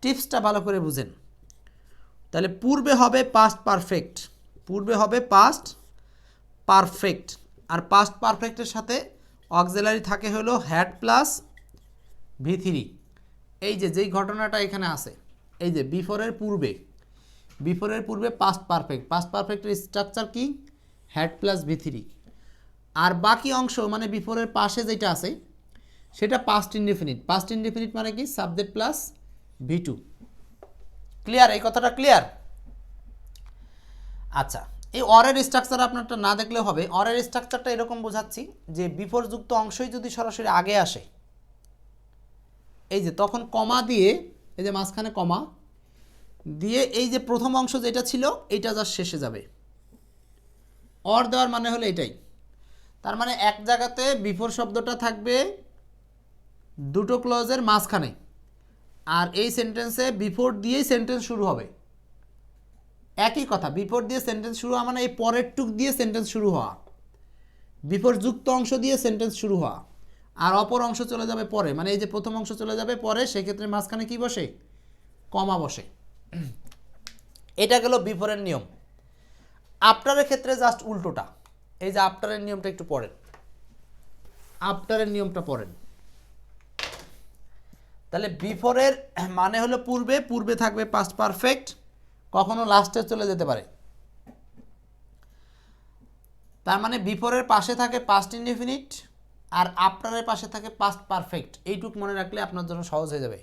টিপসটা ভালো করে বুঝেন। তাহলে পূর্বে হবে পাস্ট পারফেক্ট, পূর্বে হবে পাস্ট পারফেক্ট, আর পাস্ট পারফেক্টের সাথে অক্সিলারি থাকে হলো হ্যাড প্লাস V3। এই যে যেই ঘটনাটা এখানে আছে, এই যে বিফোরের পূর্বে, বিফোরের পূর্বে পাস্ট পারফেক্ট, পাস্ট পারফেক্টের স্ট্রাকচার কি, হ্যাড প্লাস V3। আর বাকি অংশ মানে বিফোরের পাশে যেটা আছে সেটা পাস্ট ইনডেফিনিট। পাস্ট ইনডেফিনিট মানে কি, সাবজেক্ট প্লাস V2। ক্লিয়ার? এই কথাটা ক্লিয়ার? আচ্ছা, এই অরের স্ট্রাকচার আপনারটা না দেখলেও হবে। অরের স্ট্রাকচারটা এরকম বোঝাচ্ছি যে বিফোর যুক্ত অংশই যদি সরাসরি আগে আসে, এই যে তখন কমা দিয়ে, এই যে মাঝখানে কমা দিয়ে, এই যে প্রথম অংশ যেটা ছিল এইটা যা শেষে যাবে। অর দেওয়ার মানে হলো এটাই। তার মানে এক জায়গাতে বিফোর শব্দটা থাকবে দুটো ক্লজের মাঝখানে, আর এই সেন্টেন্সে বিফোর দিয়েই সেন্টেন্স শুরু হবে। একই কথা, বিফোর দিয়ে সেন্টেন্স শুরু হওয়া মানে এই পরের টুক দিয়ে সেন্টেন্স শুরু হওয়া, বিফোর যুক্ত অংশ দিয়ে সেন্টেন্স শুরু হওয়া, আর অপর অংশ চলে যাবে পরে, মানে এই যে প্রথম অংশ চলে যাবে পরে, সেক্ষেত্রে মাঝখানে কি বসে, কমা বসে। এটা গেল বিফোরের নিয়ম। আফটারের ক্ষেত্রে জাস্ট উল্টোটা। এই যে আফটারের নিয়মটা একটু পড়েন, আফটারের নিয়মটা পড়েন। তাহলে বিফোরের মানে হলো পূর্বে, পূর্বে থাকবে পাস্ট পারফেক্ট, কখনো লাস্টে চলে যেতে পারে। তার মানে বিফোরের পাশে থাকে পাস্ট ইনডেফিনিট, আর আফটারের পাশে থাকে পাস্ট পারফেক্ট। এইটুক মনে রাখলে আপনার জন্য সহজ হয়ে যাবে।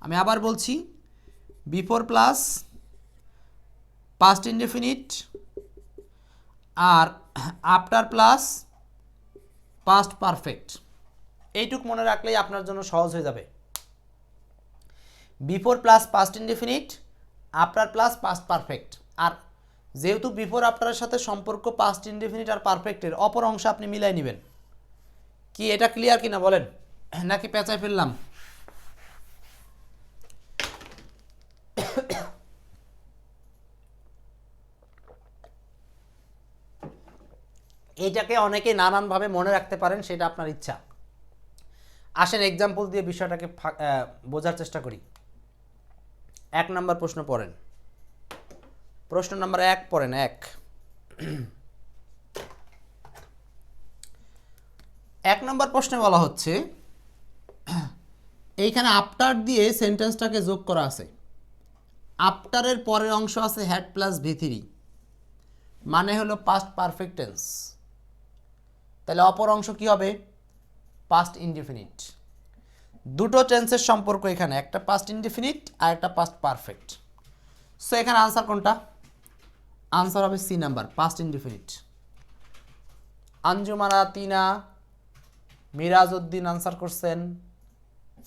আমি আবার বলছি, বিফোর প্লাস পাস্ট ইনডেফিনিট আর আফটার প্লাস পাস্ট পারফেক্ট, এইটুক মনে রাখলেই আপনার জন্য সহজ হয়ে যাবে। Before plus past indefinite, after plus past perfect. আর যেহেতু বিফোর আফটারের সাথে সম্পর্ক পাস্ট ইনডেফিনিট আর পারফেক্টের, অপর অংশ আপনি মিলাই নেবেন। কি এটা ক্লিয়ার কিনা বলেন, নাকি পেঁচায় ফেললাম? এইটাকে অনেকে নানানভাবে মনে রাখতে পারেন, সেটা আপনার ইচ্ছা। আসেন এক্সাম্পল দিয়ে বিষয়টাকে বোঝার চেষ্টা করি। 1 নম্বর প্রশ্ন পড়েন, প্রশ্ন নাম্বার 1 পড়েন। 1 নম্বর প্রশ্নে বলা হচ্ছে, এইখানে আফটার দিয়ে সেন্টেন্সটাকে যোগ করা আছে। আফটারের পরের অংশ আছে হ্যাড প্লাস V3, মানে হলো পাস্ট পারফেক্ট টেন্স। তাহলে অপর অংশ কি হবে, পাস্ট ইনডেফিনিট। দুটো টেন্সের সম্পর্ক এখানে, একটা পাস্ট ইনডেফিনিট আর একটা পাস্ট পারফেক্ট। সো এখানে আনসার কোনটা, আনসার হবে C number, past indefinite. Anjumana Tina Mirajuddin answer করছেন,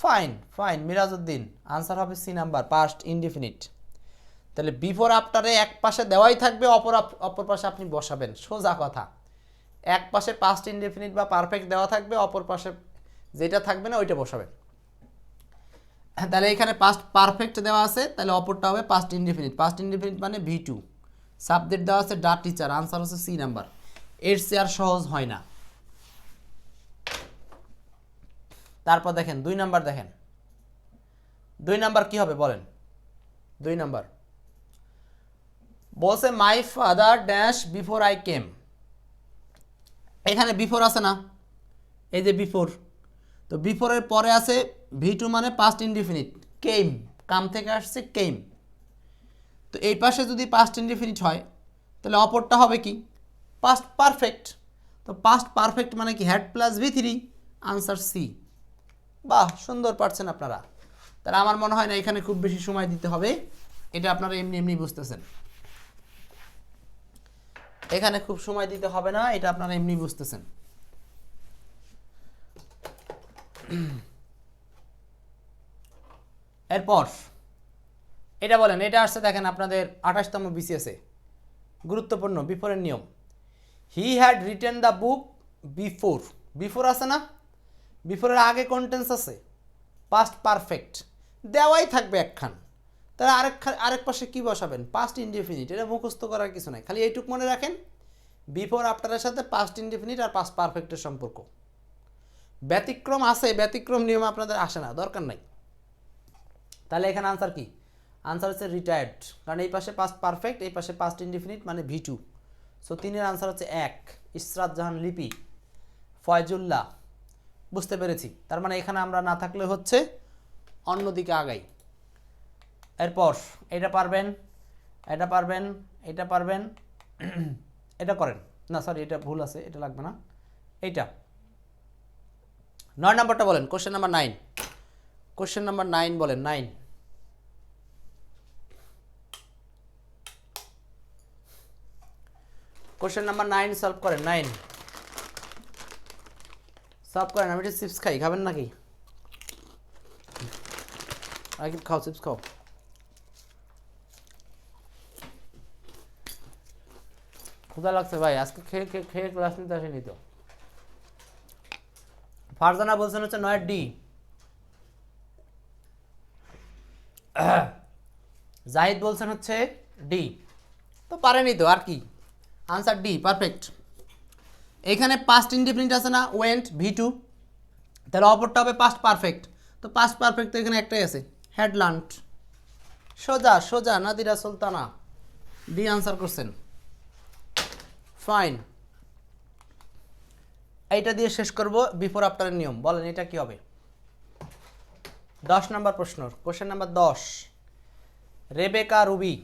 ফাইন ফাইন, মিরাজউদ্দিন আনসার হবে সি নাম্বার, পাস্ট ইনডেফিনিট। তাহলে বিফোর আফটারে এক পাশে দেওয়াই থাকবে, অপর পাশে আপনি বসাবেন, সোজা কথা। এক পাশে পাস্ট ইনডেফিনিট বা পারফেক্ট দেওয়া থাকবে, অপর পাশে যেটা থাকবে না ওইটা বসাবেন। তাহলে এখানে পাস্ট পারফেক্ট দেওয়া আছে, তাহলে অপরটা হবে পাস্ট ইনডেফিনিট। পাস্ট ইনডেফিনিট মানে V2। সাবজেক্ট দেওয়া আছে ডা টিচার, আনসার হচ্ছে সি নাম্বার। এর চেয়ে আর সহজ হয় না। তারপর দেখেন 2 নাম্বার, দেখেন 2 নাম্বার কি হবে বলেন। 2 নাম্বার বলছে my father dash before I came. এখানে বিফোর আছে না, এই যে বিফোর, তো বিফোরের পরে আছে V2 মানে পাস্ট ইনডিফিনিট, কেম, কাম থেকে আসছে কেম। তো এই পাশে যদি পাস্ট ইনডিফিনিট হয় তাহলে অপরটা হবে কি পাস্ট পারফেক্ট। তো পাস্ট পারফেক্ট মানে কি had plus V3, answer C. বাহ, সুন্দর পারছেন আপনারা। তাহলে আমার মনে হয় না এখানে খুব বেশি সময় দিতে হবে, এটা আপনারা এমনি এমনি বুঝতেছেন। এখানে খুব সময় দিতে হবে না, এটা আপনারা এমনি বুঝতেছেন। এরপর এটা বলেন, এটা আসছে দেখেন আপনাদের 28তম BCS এ, গুরুত্বপূর্ণ বিফোরের নিয়ম। He had written the book before. Before আছে না, বিফোরের আগে কন্টেন্স আছে পাস্ট পারফেক্ট, দেওয়াই থাকবে একখান। তাহলে আরেক পাশে কি বসাবেন, পাস্ট ইনডেফিনিট। এটা মুখস্থ করার কিছু নাই, খালি এইটুক মনে রাখেন, বিফোর আফটারের সাথে পাস্ট ইনডেফিনিট আর পাস্ট পারফেক্টের সম্পর্ক। ব্যতিক্রম আছে, ব্যতিক্রম নিয়ম আপনাদের আসে না, দরকার নাই। তাহলে এখানে আনসার কি, আনসার হচ্ছে রিটায়ার্ড, কারণ এই পাশে পাস্ট পারফেক্ট, এই পাশে পাস্ট ইনডেফিনিট মানে V2। সো 3-এর আনসার হচ্ছে 1। ইসরাত জাহান লিপি, ফয়জুল্লাহ। বুঝতে পেরেছি, তার মানে এখানে আমরা না থাকলে হচ্ছে অন্যদিকে আগাই। এরপর এটা পারবেন, এটা পারবেন, এটা পারবেন, এটা করেন না, সরি এটা ভুল আছে, এটা লাগবে না। এইটা 9 নাম্বারটা বলেন, কোশ্চেন নাম্বার 9। কোশ্চেন নাম্বার 9 বলেন, 9। কোশ্চেন নাম্বার 9 সলভ করেন, 9 সলভ করেন। আমি এটা চিপস খাই, খাবেন নাকি? আগে খাও, চিপস খাও। ক্ষুধা লাগছে ভাই, আজকে খেয়ে খেয়ে ক্লাস নিতে আসেনি তো। ফারজানা বলছেন হচ্ছে 9 ডি। জাহিদ বলছেন হচ্ছে ডি। তো পারেনি তো, আর কি, আনসার ডি পারফেক্ট। এখানে পাস্ট ইনডিফিনিট আছে না, ওয়েন্ট V2, তাহলে অপরটা হবে পাস্ট পারফেক্ট। তো পাস্ট পারফেক্ট তো এখানে একটাই আছে, হ্যাড লার্নড। সোজা সোজা, নাদিরা সুলতানা ডি আনসার করছেন, ফাইন। এইটা দিয়ে শেষ করব বিফোর আফটারের নিয়ম। বলেন এটা কি হবে? 10 নম্বর প্রশ্ন, কোশ্চেন নাম্বার 10। রেবেকা রুবি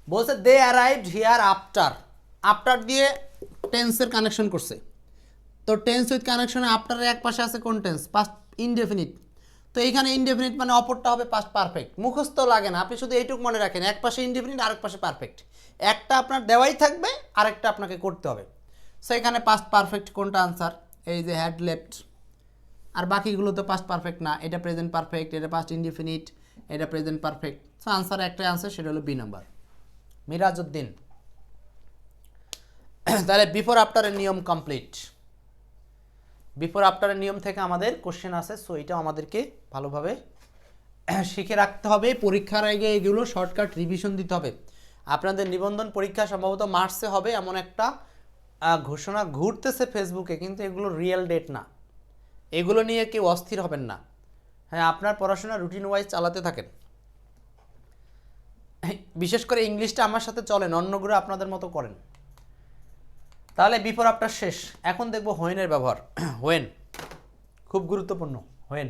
বলছে দে অ্যারাইভড হিয়ার আফটার। আফটার দিয়ে টেন্সের কানেকশন করছে। তো টেন্স উইথ কানেকশনে আফটারের এক পাশে আছে কোন টেন্স, পাস্ট ইনডেফিনিট। তো এইখানে ইনডেফিনিট মানে অপরটা হবে পাস্ট পারফেক্ট। মুখস্থ লাগে না, আপনি শুধু এইটুকু মনে রাখেন, এক পাশে ইনডেফিনিট আরেক পাশে পারফেক্ট। একটা আপনার দেওয়াই থাকবে, আরেকটা আপনাকে করতে হবে। সো এখানে পাস্ট পারফেক্ট কোনটা আনসার, এই যে হ্যাড লেফট। আর বাকিগুলো তো পাস্ট পারফেক্ট না, এটা প্রেজেন্ট পারফেক্ট, এটা পাস্ট ইনডেফিনিট, এটা প্রেজেন্ট পারফেক্ট। সো আনসার একটাই আনসার, সেটা হলো বি নাম্বার, মিরাজউদ্দিন। তাহলে বিফোর আফটারের নিয়ম কমপ্লিট। বিফোর আফটারের নিয়ম থেকে আমাদের কোশ্চেন আছে, সো এটাও আমাদেরকে ভালোভাবে শিখে রাখতে হবে। পরীক্ষার আগে এগুলো শর্টকাট রিভিশন দিতে হবে। আপনাদের নিবন্ধন পরীক্ষা সম্ভবত মার্চে হবে, এমন একটা ঘোষণা ঘুরতেছে ফেসবুকে, কিন্তু এগুলো রিয়েল ডেট না। এগুলো নিয়ে কেউ অস্থির হবেন না। হ্যাঁ, আপনার পড়াশোনা রুটিন ওয়াইজ চালাতে থাকেন। বিশেষ করে ইংলিশটা আমার সাথে চলেন, অন্যগুলো আপনাদের মতো করেন। তাহলে বিফোর আফটার শেষ। এখন দেখব হোয়েনের ব্যবহার। হোয়েন খুব গুরুত্বপূর্ণ। হোয়েন,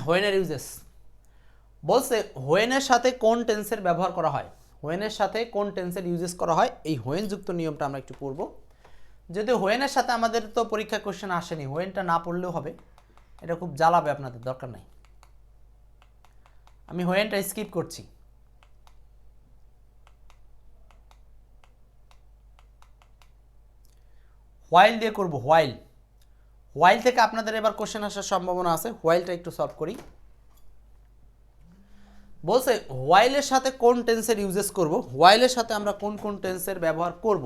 হোয়েনের ইউজেস বলছে হোয়েনের সাথে কোন টেন্সের ব্যবহার করা হয়, হোয়েনের সাথে কোন টেন্সের ইউজেস করা হয়, এই হোয়েন যুক্ত নিয়মটা আমরা একটু পড়ব। যদি হোয়েনের সাথে আমাদের তো পরীক্ষা কোশ্চেন আসেনি, হোয়েনটা না পড়লেও হবে, এটা খুব জ্বালাবে আপনাদের, দরকার নাই। আমি হোয়েনটা স্কিপ করছি। হোয়াইল দিয়ে করব, হোয়াইল। হোয়াইল থেকে আপনাদের এবার কোশ্চেন আসার সম্ভাবনা আছে, হোয়াইলটা একটু সলভ করি। বলছে হোয়াইলের সাথে কোন টেন্সের ইউজেস করব, হোয়াইলের সাথে আমরা কোন কোন টেন্সের ব্যবহার করব।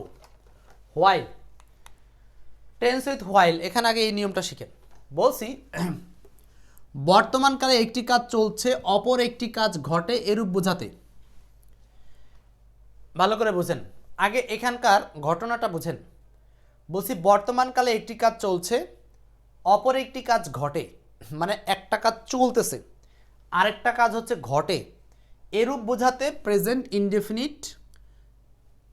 হোয়াইল, টেন্স উইথ হোয়াইল, এখানে আগে এই নিয়মটা শিখেন। বলছি বর্তমানকালে একটি কাজ চলছে, অপর একটি কাজ ঘটে এরূপ বোঝাতে। ভালো করে বুঝেন, আগে এখানকার ঘটনাটা বুঝেন। বলছি বর্তমানকালে একটি কাজ চলছে, অপর একটি কাজ ঘটে, মানে একটা কাজ চলতেছে আরেকটা কাজ হচ্ছে ঘটে, এরূপ বোঝাতে প্রেজেন্ট ইনডেফিনিট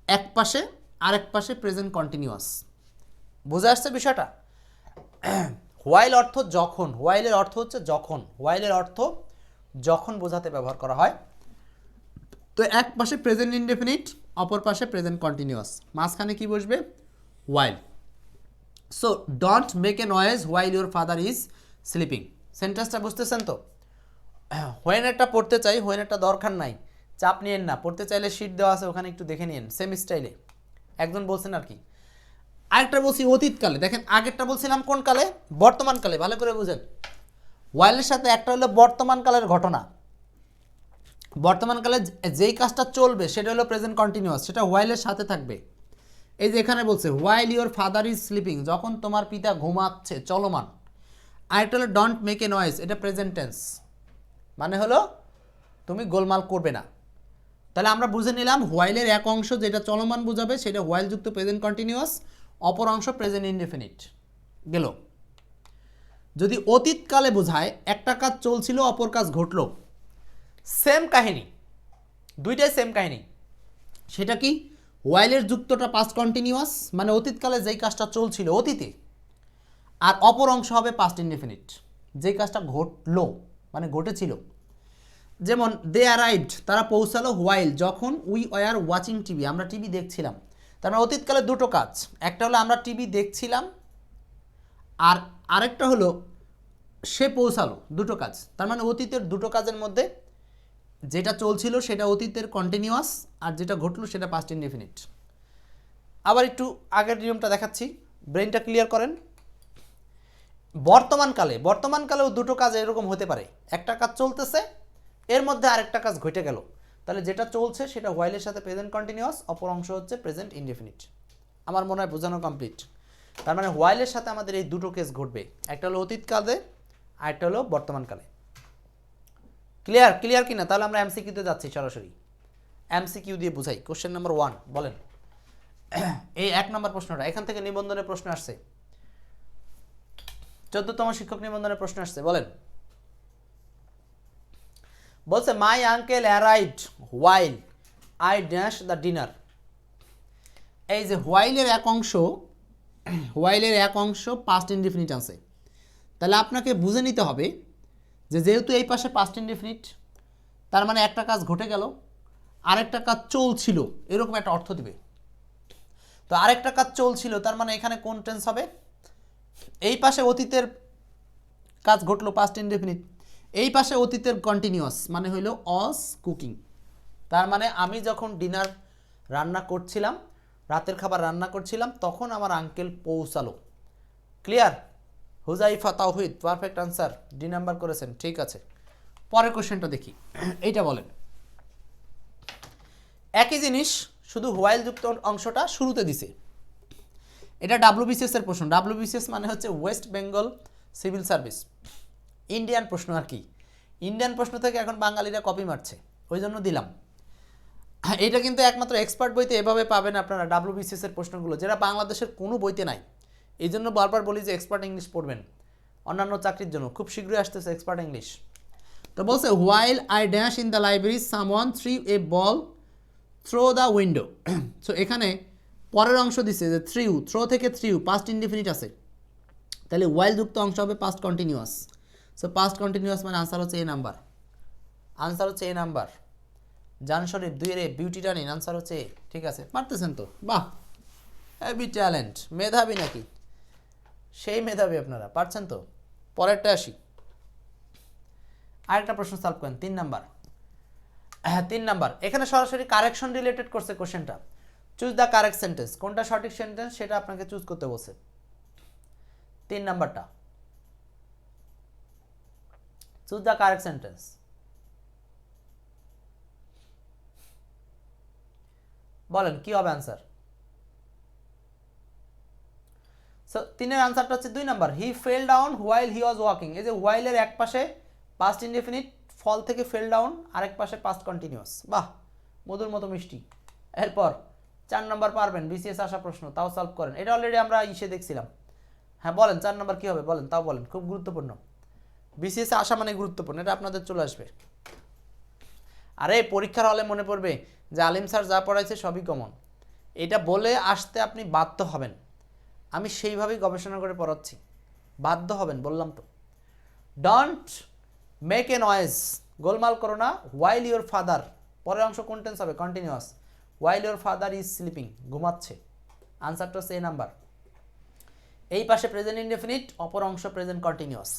এক পাশে, আরেক পাশে প্রেজেন্ট কন্টিনিউয়াস। বুঝে আসছে বিষয়টা? হোয়াইল অর্থ যখন, হোয়াইলের অর্থ হচ্ছে যখন, হোয়াইলের অর্থ যখন বোঝাতে ব্যবহার করা হয়। তো এক পাশে প্রেজেন্ট ইনডেফিনিট, অপর পাশে প্রেজেন্ট কন্টিনিউয়াস, মাঝখানে কি বসবে? While. So don't make a noise while your father is sleeping. সেন্টেন্সটা বুঝতেছেন তো? হোয়েনেরটা পড়তে চাই, হোয়েনেরটা দরকার নাই, চাপ নিয়েন না, পড়তে চাইলে শিট দেওয়া আছে ওখানে একটু দেখে নিন, সেম স্টাইলে। একজন বলছেন আর কি। আরেকটা বলছি অতীতকালে, দেখেন আগেরটা বলছিলাম কোন কালে? বর্তমানকালে। ভালো করে বুঝেন, হোয়াইলের সাথে একটা হলো বর্তমানকালের ঘটনা, বর্তমানকালে যেই কাজটা চলবে সেটা হলো প্রেজেন্ট কন্টিনিউয়াস, সেটা হোয়াইলের সাথে থাকবে। এই যে এখানে বলছে while your father is sleeping, যখন তোমার পিতা ঘুমাচ্ছে, চলমান। আরেকটা হলো ডোন্ট মেক এ নয়েজ, এটা প্রেজেন্ট টেন্স, মানে হলো তুমি গোলমাল করবে না। তাহলে আমরা বুঝে নিলাম হোয়াইলের এক অংশ যেটা চলমান বোঝাবে সেটা হোয়াইল যুক্ত প্রেজেন্ট কন্টিনিউয়াস, অপর অংশ প্রেজেন্ট ইনডেফিনিট গেল। যদি অতীতকালে বোঝায় একটা কাজ চলছিল অপর কাজ ঘটলো, সেম কাহিনী, দুইটাই সেম কাহিনী। সেটা কি? হোয়াইলের যুক্তটা পাস্ট কন্টিনিউয়াস, মানে অতীতকালে যেই কাজটা চলছিল অতীতে, আর অপর অংশ হবে পাস্ট ইনডেফিনিট, যেই কাজটা ঘটলো মানে ঘটেছিল। যেমন দে অ্যারাইভড, তারা পৌঁছালো, হোয়াইল যখন, উই ওয়ার ওয়াচিং টিভি, আমরা টিভি দেখছিলাম। তার মানে অতীতকালে দুটো কাজ, একটা হলো আমরা টিভি দেখছিলাম, আর আরেকটা হলো সে পৌঁছালো, দুটো কাজ। তার মানে অতীতের দুটো কাজের মধ্যে যেটা চলছিল সেটা অতীতের কন্টিনিউয়াস, আর যেটা ঘটলো সেটা পাস্ট ইনডেফিনিট। আবার একটু আগের নিয়মটা দেখাচ্ছি, ব্রেনটা ক্লিয়ার করেন। বর্তমানকালেও দুটো কাজ এরকম হতে পারে, একটা কাজ চলতেছে এর মধ্যে আরেকটা কাজ ঘটে গেল, তাহলে যেটা চলছে সেটা হোয়াইলের সাথে প্রেজেন্ট কন্টিনিউয়াস, অপর অংশ হচ্ছে প্রেজেন্ট ইনডেফিনিট। আমার মনে হয় বোঝানো কমপ্লিট। তার মানে হোয়াইলের সাথে আমাদের এই দুটো কেস ঘটবে, একটা হলো অতীতকালে আর একটা হলো বর্তমানকালে। ক্লিয়ার কি না? তাহলে আমরা এমসিকিউতে যাচ্ছি সরাসরি, এমসিকিউ দিয়ে বুঝাই। কোশ্চেন নাম্বার 1 বলেন। এই 1 নম্বর প্রশ্নটা এখান থেকে নিবন্ধনের প্রশ্ন আসছে, 14তম শিক্ষক নিবন্ধনের প্রশ্ন আসছে, বলেন। বলছে my uncle arrived while I dash the dinner. এই যে হোয়াইলের এক অংশ পাস্ট ইনডেফিনিট আছে, তাহলে আপনাকে বুঝে নিতে হবে যে যেহেতু এই পাশে পাস্ট ইনডেফিনিট, তার মানে একটা কাজ ঘটে গেল, আরেকটা কাজ চলছিল, এরকম একটা অর্থ দিবে। তো আরেকটা কাজ চলছিল, তার মানে এখানে কোন টেন্স হবে? এই পাশে অতীতের কাজ ঘটলো পাস্ট ইনডেফিনিট, এই পাশে অতীতের কন্টিনিউয়াস, মানে হইল অস কুকিং। তার মানে আমি যখন ডিনার রান্না করছিলাম, রাতের খাবার রান্না করছিলাম, তখন আমার আঙ্কেল পৌঁছালো। ক্লিয়ার? হুজাইফা তাওহিদ পারফেক্ট আনসার, ডি নাম্বার করেছেন, ঠিক আছে। পরের কোশ্চেনটা দেখি, এইটা বলেন। একই জিনিস, শুধু হোয়াইল যুক্ত অংশটা শুরুতে দিছে। এটা ডাব্লিউবিসিএস এর প্রশ্ন। ডাব্লিউবিসিএস মানে হচ্ছে West Bengal civil service, Indian প্রশ্ন আর কি। ইন্ডিয়ান প্রশ্ন থেকে এখন বাঙালিরা কপি মারছে, ওই জন্য দিলাম। এটা কিন্তু একমাত্র এক্সপার্ট বইতে এভাবে পাবেন আপনারা ডাব্লিউবিসিএস এর প্রশ্নগুলো, যেটা বাংলাদেশের কোনো বইতে নাই। এই জন্য বারবার বলি যে এক্সপার্ট ইংলিশ পড়বেন অন্যান্য চাকরির জন্য, খুব শীঘ্রই আসতেছে এক্সপার্ট ইংলিশ। তো বলছে while I dash in the library someone threw a ball through the window. So এখানে পরের অংশ দিচ্ছে যে থ্রো থেকে পাস্ট ইনডেফিনিট আছে, তাহলে হোয়াইল যুক্ত অংশ হবে past continuous. So past continuous মানে আনসার হচ্ছে এ নাম্বার। জান শরীফ 2 এর বিউটিটা নিন, আনসার হচ্ছে এ। ঠিক আছে, পারতেছেন তো? বাহ, হেভি ট্যালেন্ট, মেধাবী নাকি? সেই মেধাবী আপনারা, পারছেন তো? পরেরটা আসি, আরেকটা প্রশ্ন সলভ করেন, 3 নাম্বার। হ্যাঁ 3 নাম্বার, এখানে সরাসরি কারেকশন রিলেটেড করছে কোশ্চেনটা। চুজ দ্য কারেক্ট সেন্টেন্স, কোনটা সঠিক সেন্টেন্স সেটা আপনাকে চুজ করতে বলছে। 3 নাম্বারটা, চুজ দ্য কারেক্ট সেন্টেন্স। বলেন কি হবে অ্যান্সার? সো 3 এর অ্যান্সারটা হচ্ছে 2 number, he fail down while he was walking. এই যে হোয়াইলের এক পাশে পাস্ট ইনডেফিনিট, ফল থেকে ফেল ডাউন, আরেক পাশে পাস্ট কন্টিনিউয়াস। বাহ, মধুর মতো মিষ্টি। এরপর 4 নাম্বার পারবেন, বিসিএস আসা প্রশ্ন, তাও সলভ করেন। এটা অলরেডি আমরা ইসে দেখছিলাম। হ্যাঁ বলেন 4 নাম্বার কী হবে বলেন, তাও বলেন, খুব গুরুত্বপূর্ণ। বিসিএস আসা মানে গুরুত্বপূর্ণ, এটা আপনাদের চলে আসবে। আরে পরীক্ষার হলে মনে পড়বে যে আলিম স্যার যা পড়াইছে সবই কমন, এটা বলে আসতে আপনি বাধ্য হবেন। আমি সেইভাবেই গবেষণা করে পড়াচ্ছি, বাধ্য হবেন বললাম তো। ডোন্ট মেক এ নয়েজ, গোলমাল করো না। হোয়াইল ইউর ফাদার, পরের অংশ কোন টেন্স হবে? Continuous. While your father is sleeping, ঘুমাচ্ছে। আনসারটা হচ্ছে এ নাম্বার। এই পাশে প্রেজেন্ট ইনডেফিনিট, অপর অংশ প্রেজেন্ট কন্টিনিউয়াস।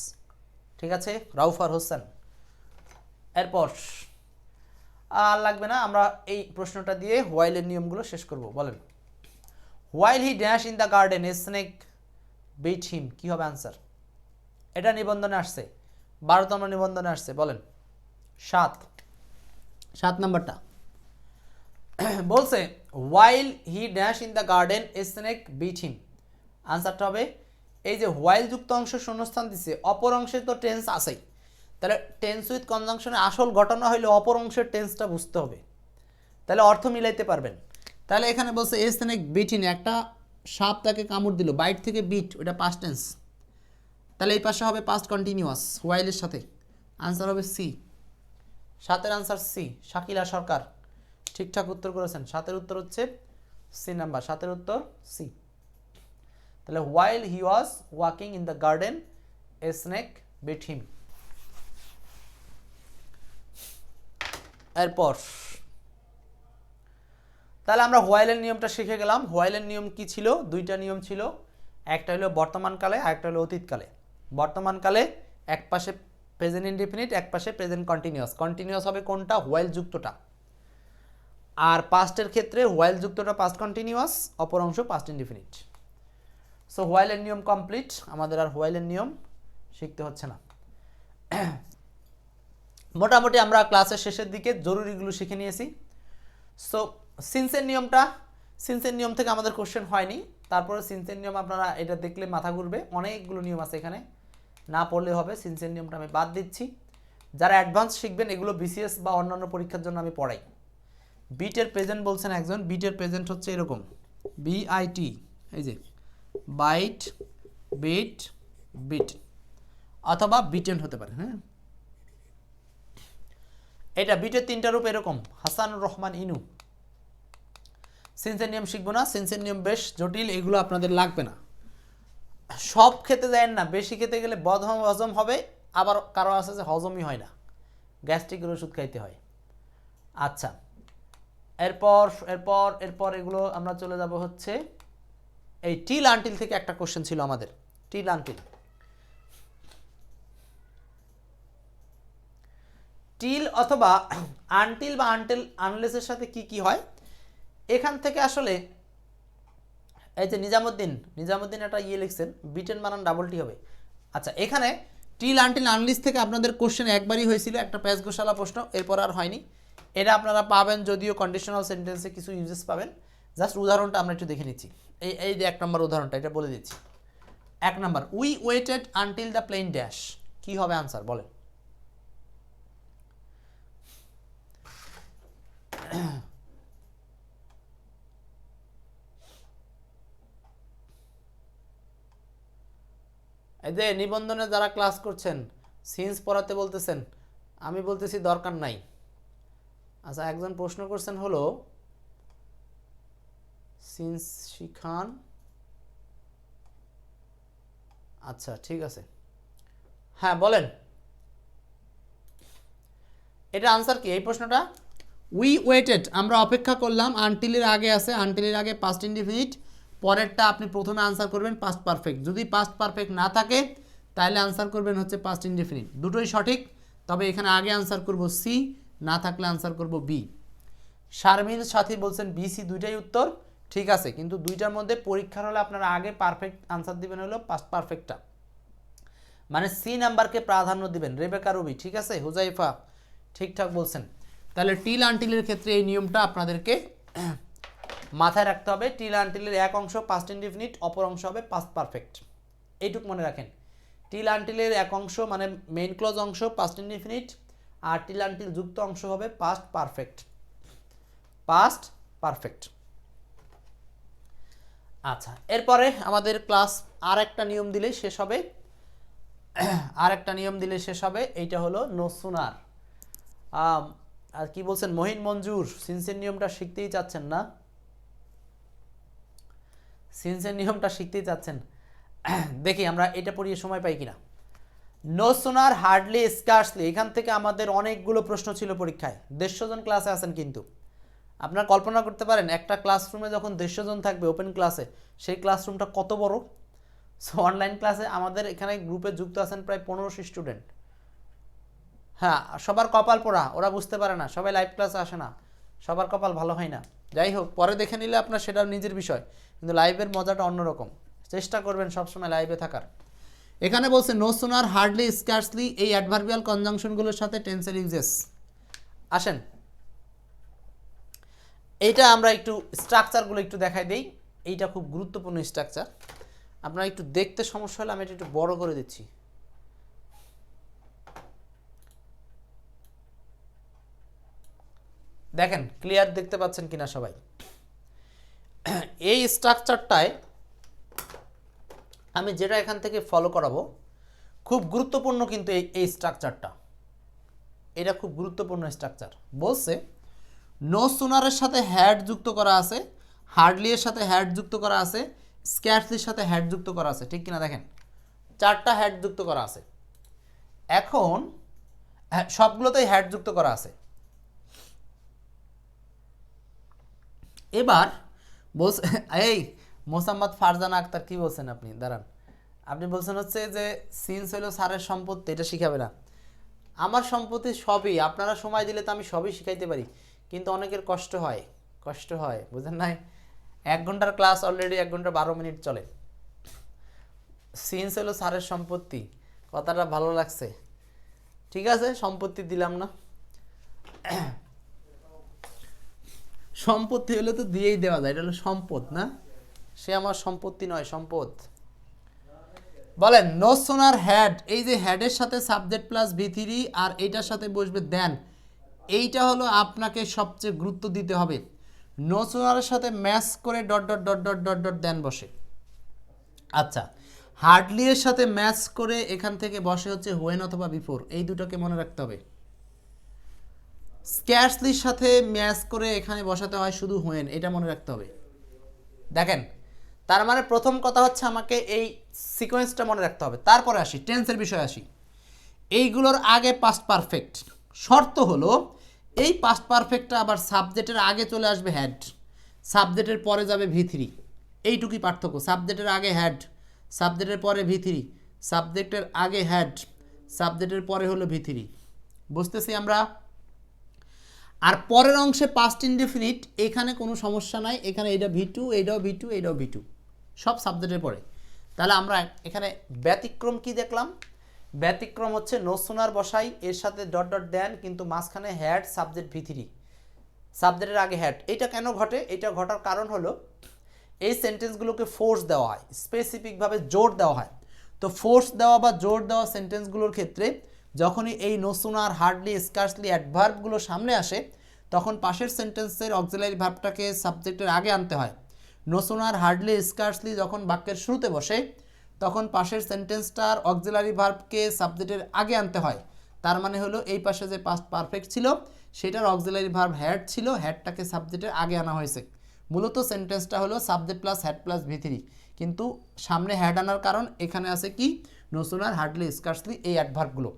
ঠিক আছে, রাউফার হোসেন। এরপর আর লাগবে না, আমরা এই প্রশ্নটা দিয়ে হোয়াইলের নিয়মগুলো শেষ করব। বলেন while he dash in the garden a snake bit him, কী হবে আনসার? এটা নিবন্ধনে আসছে, 12তম নিবন্ধনে আসছে। বলেন 7 নাম্বারটা বলছে while he dash in the garden a snake bit him. আনসারটা হবে এই যে হোয়াইল যুক্ত অংশ শূন্যস্থান দিছে, অপর অংশে তো টেন্স আছেই, তাহলে টেন্স উইথ কনজাংশনে আসল ঘটনা হইলে অপর অংশের টেন্সটা বুঝতে হবে, তাহলে অর্থ মিলাইতে পারবেন। তাহলে এখানে বলছে এ স্নেক বিট হিম, একটা সাপ তাকে কামড় দিল, বাইট থেকে বিট, ওটা পাস্ট টেন্স, তাহলে এই পাশে হবে পাস্ট কন্টিনিউয়াস হোয়াইলের সাথে। আনসার হবে সি। 7-এর আনসার সি। শাকিলা সরকার ঠিকঠাক উত্তর করেছেন। 7-এর উত্তর হচ্ছে সি নাম্বার, 7-এর উত্তর সি। তাহলে while he was walking in the garden a snake bit him. এরপর তাহলে আমরা হোয়াইলের নিয়মটা শিখে গেলাম। হোয়াইলের নিয়ম কি ছিল? 2টা নিয়ম ছিল, একটা হলো বর্তমানকালে, আরেকটা হলো অতীতকালে। বর্তমানকালে এক পাশে প্রেজেন্ট ইনডেফিনিট, এক পাশে প্রেজেন্ট কন্টিনিউয়াস। কন্টিনিউয়াস হবে কোনটা? হোয়াইল যুক্তটা। আর পাস্টের ক্ষেত্রে হোয়াইল যুক্তটা পাস্ট কন্টিনিউয়াস, অপর অংশ পাস্ট ইনডেফিনিট। সো হোয়াইলের নিয়ম কমপ্লিট, আমাদের আর হোয়াইলের নিয়ম শিখতে হচ্ছে না। মোটামুটি আমরা ক্লাসের শেষের দিকে জরুরিগুলো শিখে নিয়েছি। সো সিন্সের নিয়মটা, সিন্সের নিয়ম থেকে আমাদের কোশ্চেন হয়নি, তারপরে সিন্সের নিয়ম আপনারা এটা দেখলে মাথা ঘুরবে, অনেকগুলো নিয়ম আছে এখানে, না পড়লে হবে। সিন্সের নিয়মটা আমি বাদ দিচ্ছি। যারা অ্যাডভান্স শিখবেন এগুলো বিসিএস বা অন্যান্য পরীক্ষার জন্য আমি পড়াই। বিটের প্রেজেন্ট বলছেন একজন, বিটের প্রেজেন্ট হচ্ছে এরকম বিআইটি, এই যে বাইট, বিট, বিট, অথবা বিটেন হতে পারে। হ্যাঁ, এটা বিটের 3টা রূপ এরকম, হাসানুর রহমান ইনু। সিন্সের নিয়ম শিখবো না, সিন্সের নিয়ম বেশ জটিল, এগুলো আপনাদের লাগবে না। সব খেতে দেন না, বেশি খেতে গেলে হজম হবে, আবার কারো আছে যে হজমই হয় না, গ্যাস্ট্রিকের ওষুধ খাইতে হয়। আচ্ছা, এরপর এরপর এরপর এগুলো আমরা চলে যাব হচ্ছে এই টিল আনটিল থেকে একটা কোশ্চেন ছিল আমাদের, টিল আনটিল। টিল অথবা আনটিল বা আনটিল আনলেসের সাথে কি কি হয় এখান থেকে আসলে এই যে নিজামুদ্দিন একটা লিখছেন, বিটেন বানান ডাবল টি হবে। আচ্ছা, এখানে টিল আনটিল আনলিস থেকে আপনাদের কোশ্চেন একবারই হয়েছিল, একটা প্যাচ গোশালা প্রশ্ন, এরপর আর হয়নি। এটা আপনারা পাবেন, যদিও কন্ডিশনাল সেন্টেন্সে কিছু ইউজেস পাবেন। জাস্ট উদাহরণটা আমরা একটু দেখে নিচ্ছি। এই যে 1 নম্বর উদাহরণটা, এটা বলে দিচ্ছি। 1 নম্বর, we waited until the plane dash, কি হবে আনসার বলেন? এই যে নিবন্ধনে যারা ক্লাস করছেন, সিন্স পড়াতে বলতেছেন, আমি বলতেছি দরকার নাই। আচ্ছা, একজন প্রশ্ন করছেন হলো সিন্স শিখান। আচ্ছা ঠিক আছে, হ্যাঁ বলেন, এটা আনসার কি এই প্রশ্নটা? উই ওয়েটেড, আমরা অপেক্ষা করলাম, আনটিলের আগে আছে, আনটিলের আগে পাস্ট ইনডিফিনিট, পরেরটা আপনি প্রথমে আনসার করবেন পাস্ট পারফেক্ট। যদি পাস্ট পারফেক্ট না থাকে তাহলে আনসার করবেন হচ্ছে পাস্ট ইনডিফিনিট। দুটোই সঠিক, তবে এখানে আগে আনসার করব সি, না থাকলে আনসার করব বি। শারমিন সাথী বলছেন বি সি দুইটাই উত্তর, ঠিক আছে, কিন্তু দুইটার মধ্যে পরীক্ষার হলে আপনারা আগে পারফেক্ট আনসার দিবেন হলো পাস্ট পারফেক্টটা, মানে সি নাম্বারকে প্রাধান্য দিবেন। রেবেকা রবি, ঠিক আছে, হুজাইফা ঠিকঠাক বলছেন। তাহলে টিল আনটিলের ক্ষেত্রে এই নিয়মটা আপনাদেরকে মাথায় রাখতে হবে। টিল আনটিলের এক অংশ পাস্ট ইনডিফিনিট, অপর অংশ হবে পাস্ট পারফেক্ট, এইটুক মনে রাখেন। টিল আনটিলের এক অংশ মানে মেইন ক্লজ অংশ পাস্ট ইনডিফিনিট, আর টিল আনটিল যুক্ত অংশ হবে পাস্ট পারফেক্ট, পাস্ট পারফেক্ট। আচ্ছা, এরপরে আমাদের ক্লাস আর একটা নিয়ম দিলেই শেষ হবে, আর একটা নিয়ম দিলে শেষ হবে, এইটা হলো নো সুনার। আর কি বলছেন মহিন মঞ্জুর, সিন্সের নিয়মটা শিখতেই চাচ্ছেন না? সিন্সের নিয়মটা শিখতেই চাচ্ছেন, দেখি আমরা এটা পড়িয়ে সময় পাই কিনা। নো সুনার, হার্ডলি, স্কার্সলি, এখান থেকে আমাদের অনেকগুলো প্রশ্ন ছিল পরীক্ষায়। 150 জন ক্লাসে আছেন, কিন্তু আপনারা কল্পনা করতে পারেন একটা ক্লাসরুমে যখন 150 জন থাকবে ওপেন ক্লাসে, সেই ক্লাসরুমটা কত বড়। সো অনলাইন ক্লাসে আমাদের এখানে গ্রুপে যুক্ত আছেন প্রায় 1500 স্টুডেন্ট। হ্যাঁ, সবার কপাল পোড়া, ওরা বুঝতে পারে না, সবাই লাইভ ক্লাসে আসে না, সবার কপাল ভালো হয় না। যাই হোক, পরে দেখে নিলে আপনার সেটাও নিজের বিষয়, কিন্তু লাইভের মজাটা অন্যরকম। চেষ্টা করবেন সবসময় লাইভে থাকার। এখানে বলছে নো সুনার, হার্ডলি, স্কার্সলি, এই অ্যাডভার্বিয়াল কনজাংশনগুলোর সাথে টেন্সের ইউজেস। আসেন এইটা আমরা একটু স্ট্রাকচারগুলো একটু দেখাই দেই। এইটা খুব গুরুত্বপূর্ণ স্ট্রাকচার, আপনারা একটু দেখতে সমস্যা হলে আমি এটা একটু বড় করে দিচ্ছি। দেখেন ক্লিয়ার দেখতে পাচ্ছেন কিনা সবাই? এই স্ট্রাকচারটায় আমি যেটা এখান থেকে ফলো করাবো খুব গুরুত্বপূর্ণ, কিন্তু এই স্ট্রাকচারটা, এটা খুব গুরুত্বপূর্ণ স্ট্রাকচার। বলছে নো সুনারের সাথে হ্যাড যুক্ত করা আছে, হার্ডলি এর সাথে হ্যাড যুক্ত করা আছে, স্ক্যার্সলির সাথে হ্যাড যুক্ত করা আছে, ঠিক কিনা? দেখেন 4টা হ্যাড যুক্ত করা আছে। এখন সবগুলোতেই হ্যাড যুক্ত করা আছে। এবার বলছে এই মোসাম্মদ ফারজানা আক্তার, কি বলছেন আপনি? দাঁড়ান, আপনি বলছেন হচ্ছে যে সিন্স হলো স্যারের সম্পত্তি, এটা শিখাবে না। আমার সম্পত্তি সবই, আপনারা সময় দিলে তো আমি সবই শিখাইতে পারি, কিন্তু অনেকের কষ্ট হয়, কষ্ট হয়, বুঝেন নাই? 1 ঘন্টার ক্লাস অলরেডি 1 ঘন্টা 12 মিনিট চলে। সিন্স হলো স্যারের সম্পত্তি, কথাটা ভালো লাগছে, ঠিক আছে, সম্পত্তি দিলাম না, সম্পত্তি হলে তো দিয়েই দেওয়া যায়, এটা হলো সম্পদ না, সে আমার সম্পত্তি নয়, সম্পদ। বলেন নো সুনার হ্যাড, এই যে হ্যাডের সাথে সাবজেক্ট প্লাস V3 আর এইটার সাথে বসবে দেন, এইটা হলো আপনাকে সবচেয়ে গুরুত্ব দিতে হবে। নো সুনারের সাথে ম্যাচ করে dot dot dot dot dot dot than বসে। আচ্ছা, হার্ডলি এর সাথে ম্যাচ করে এখান থেকে বসে হচ্ছে হোয়েন অথবা বিফোর, এই দুটোকে মনে রাখতে হবে। স্ক্যার্সলির সাথে ম্যাচ করে এখানে বসাতে হয় শুধু হোয়েন, এটা মনে রাখতে হবে। দেখেন, তার মানে প্রথম কথা হচ্ছে আমাকে এই সিকোয়েন্সটা মনে রাখতে হবে। তারপরে আসি টেন্সের বিষয়ে আসি। এইগুলোর আগে পাস্ট পারফেক্ট, শর্ত হলো এই পাস্ট পারফেক্টটা আবার সাবজেক্টের আগে চলে আসবে হ্যাড, সাবজেক্টের পরে যাবে V3, এইটুকুই পার্থক্য। সাবজেক্টের আগে হ্যাড, সাবজেক্টের পরে V3, সাবজেক্টের আগে হ্যাড, সাবজেক্টের পরে হলো V3, বুঝতেছি আমরা? আর পরের অংশে পাস্ট ইনডেফিনিট, এখানে কোনো সমস্যা নাই, এখানে এটা V2, এইটাও V2, এইটাও V2, সব সাবজেক্টের পরে। তাহলে আমরা এখানে ব্যতিক্রম কি দেখলাম? ব্যতিক্রম হচ্ছে নো সুনার বসাই, এর সাথে ডট ডট দেন, কিন্তু মাঝখানে হ্যাড, সাবজেক্ট V3, সাবজেক্টের আগে হ্যাড। এটা কেন ঘটে? এটা ঘটার কারণ হলো এই সেন্টেন্সগুলোকে ফোর্স দেওয়া হয়, স্পেসিফিকভাবে জোর দেওয়া হয়। তো ফোর্স দেওয়া বা জোর দেওয়া সেন্টেন্সগুলোর ক্ষেত্রে যখনই এই নো সুনার, হার্ডলি, স্কার্সলি অ্যাডভার্বগুলো সামনে আসে, তখন পাশের সেন্টেন্সের অক্সিলারি ভার্বটাকে সাবজেক্টের আগে আনতে হয়। নো সুনার, হার্ডলি, স্কার্সলি যখন বাক্যের শুরুতে বসে, তখন পাশের সেন্টেন্সটার অক্সিলারি ভার্বকে সাবজেক্টের আগে আনতে হয়। তার মানে হলো এই পাশে যে পাস্ট পারফেক্ট ছিল সেটার অক্সিলারি ভার্ব হ্যাড ছিল, হ্যাডটাকে সাবজেক্টের আগে আনা হয়েছে। মূলত সেন্টেন্সটা হলো subject plus had plus V3, কিন্তু সামনে হ্যাড আনার কারণ এখানে আছে কি? নো সুনার, হার্ডলি, স্কার্সলি, এই অ্যাডভার্বগুলো।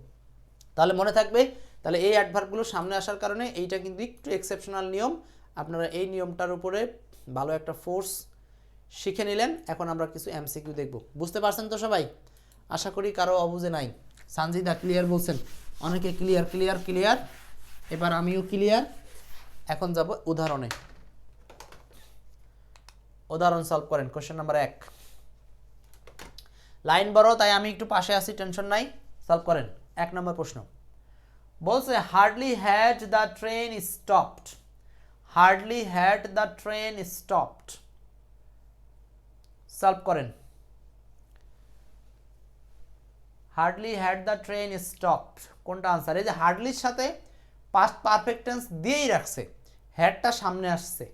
তাহলে মনে থাকবে, তাহলে এই অ্যাডভার্বগুলো সামনে আসার কারণে এইটা কিন্তু একটু এক্সেপশনাল নিয়ম। আপনারা এই নিয়মটার উপরে ভালো একটা ফোর্স শিখে নিলেন। এখন আমরা কিছু MCQ দেখব। বুঝতে পারছেন তো সবাই? আশা করি কারো অবুঝে নাই। সানজিদা ক্লিয়ার বলছেন, অনেকে ক্লিয়ার ক্লিয়ার ক্লিয়ার, এবার আমিও ক্লিয়ার। এখন যাব উদাহরণে। উদাহরণ সলভ করেন কোশ্চেন নাম্বার 1 লাইন বড় তাই আমি একটু পাশে আসি টেনশন নাই সলভ করেন 1 নম্বর প্রশ্ন বলছে hardly had the train stopped hardly had the train stopped solve করেন hardly had the train stopped কোনটা আনসার এই যে হার্ডলির সাথে পাস্ট পারফেক্ট টেন্স দিয়েই রাখছে হ্যাডটা সামনে আসছে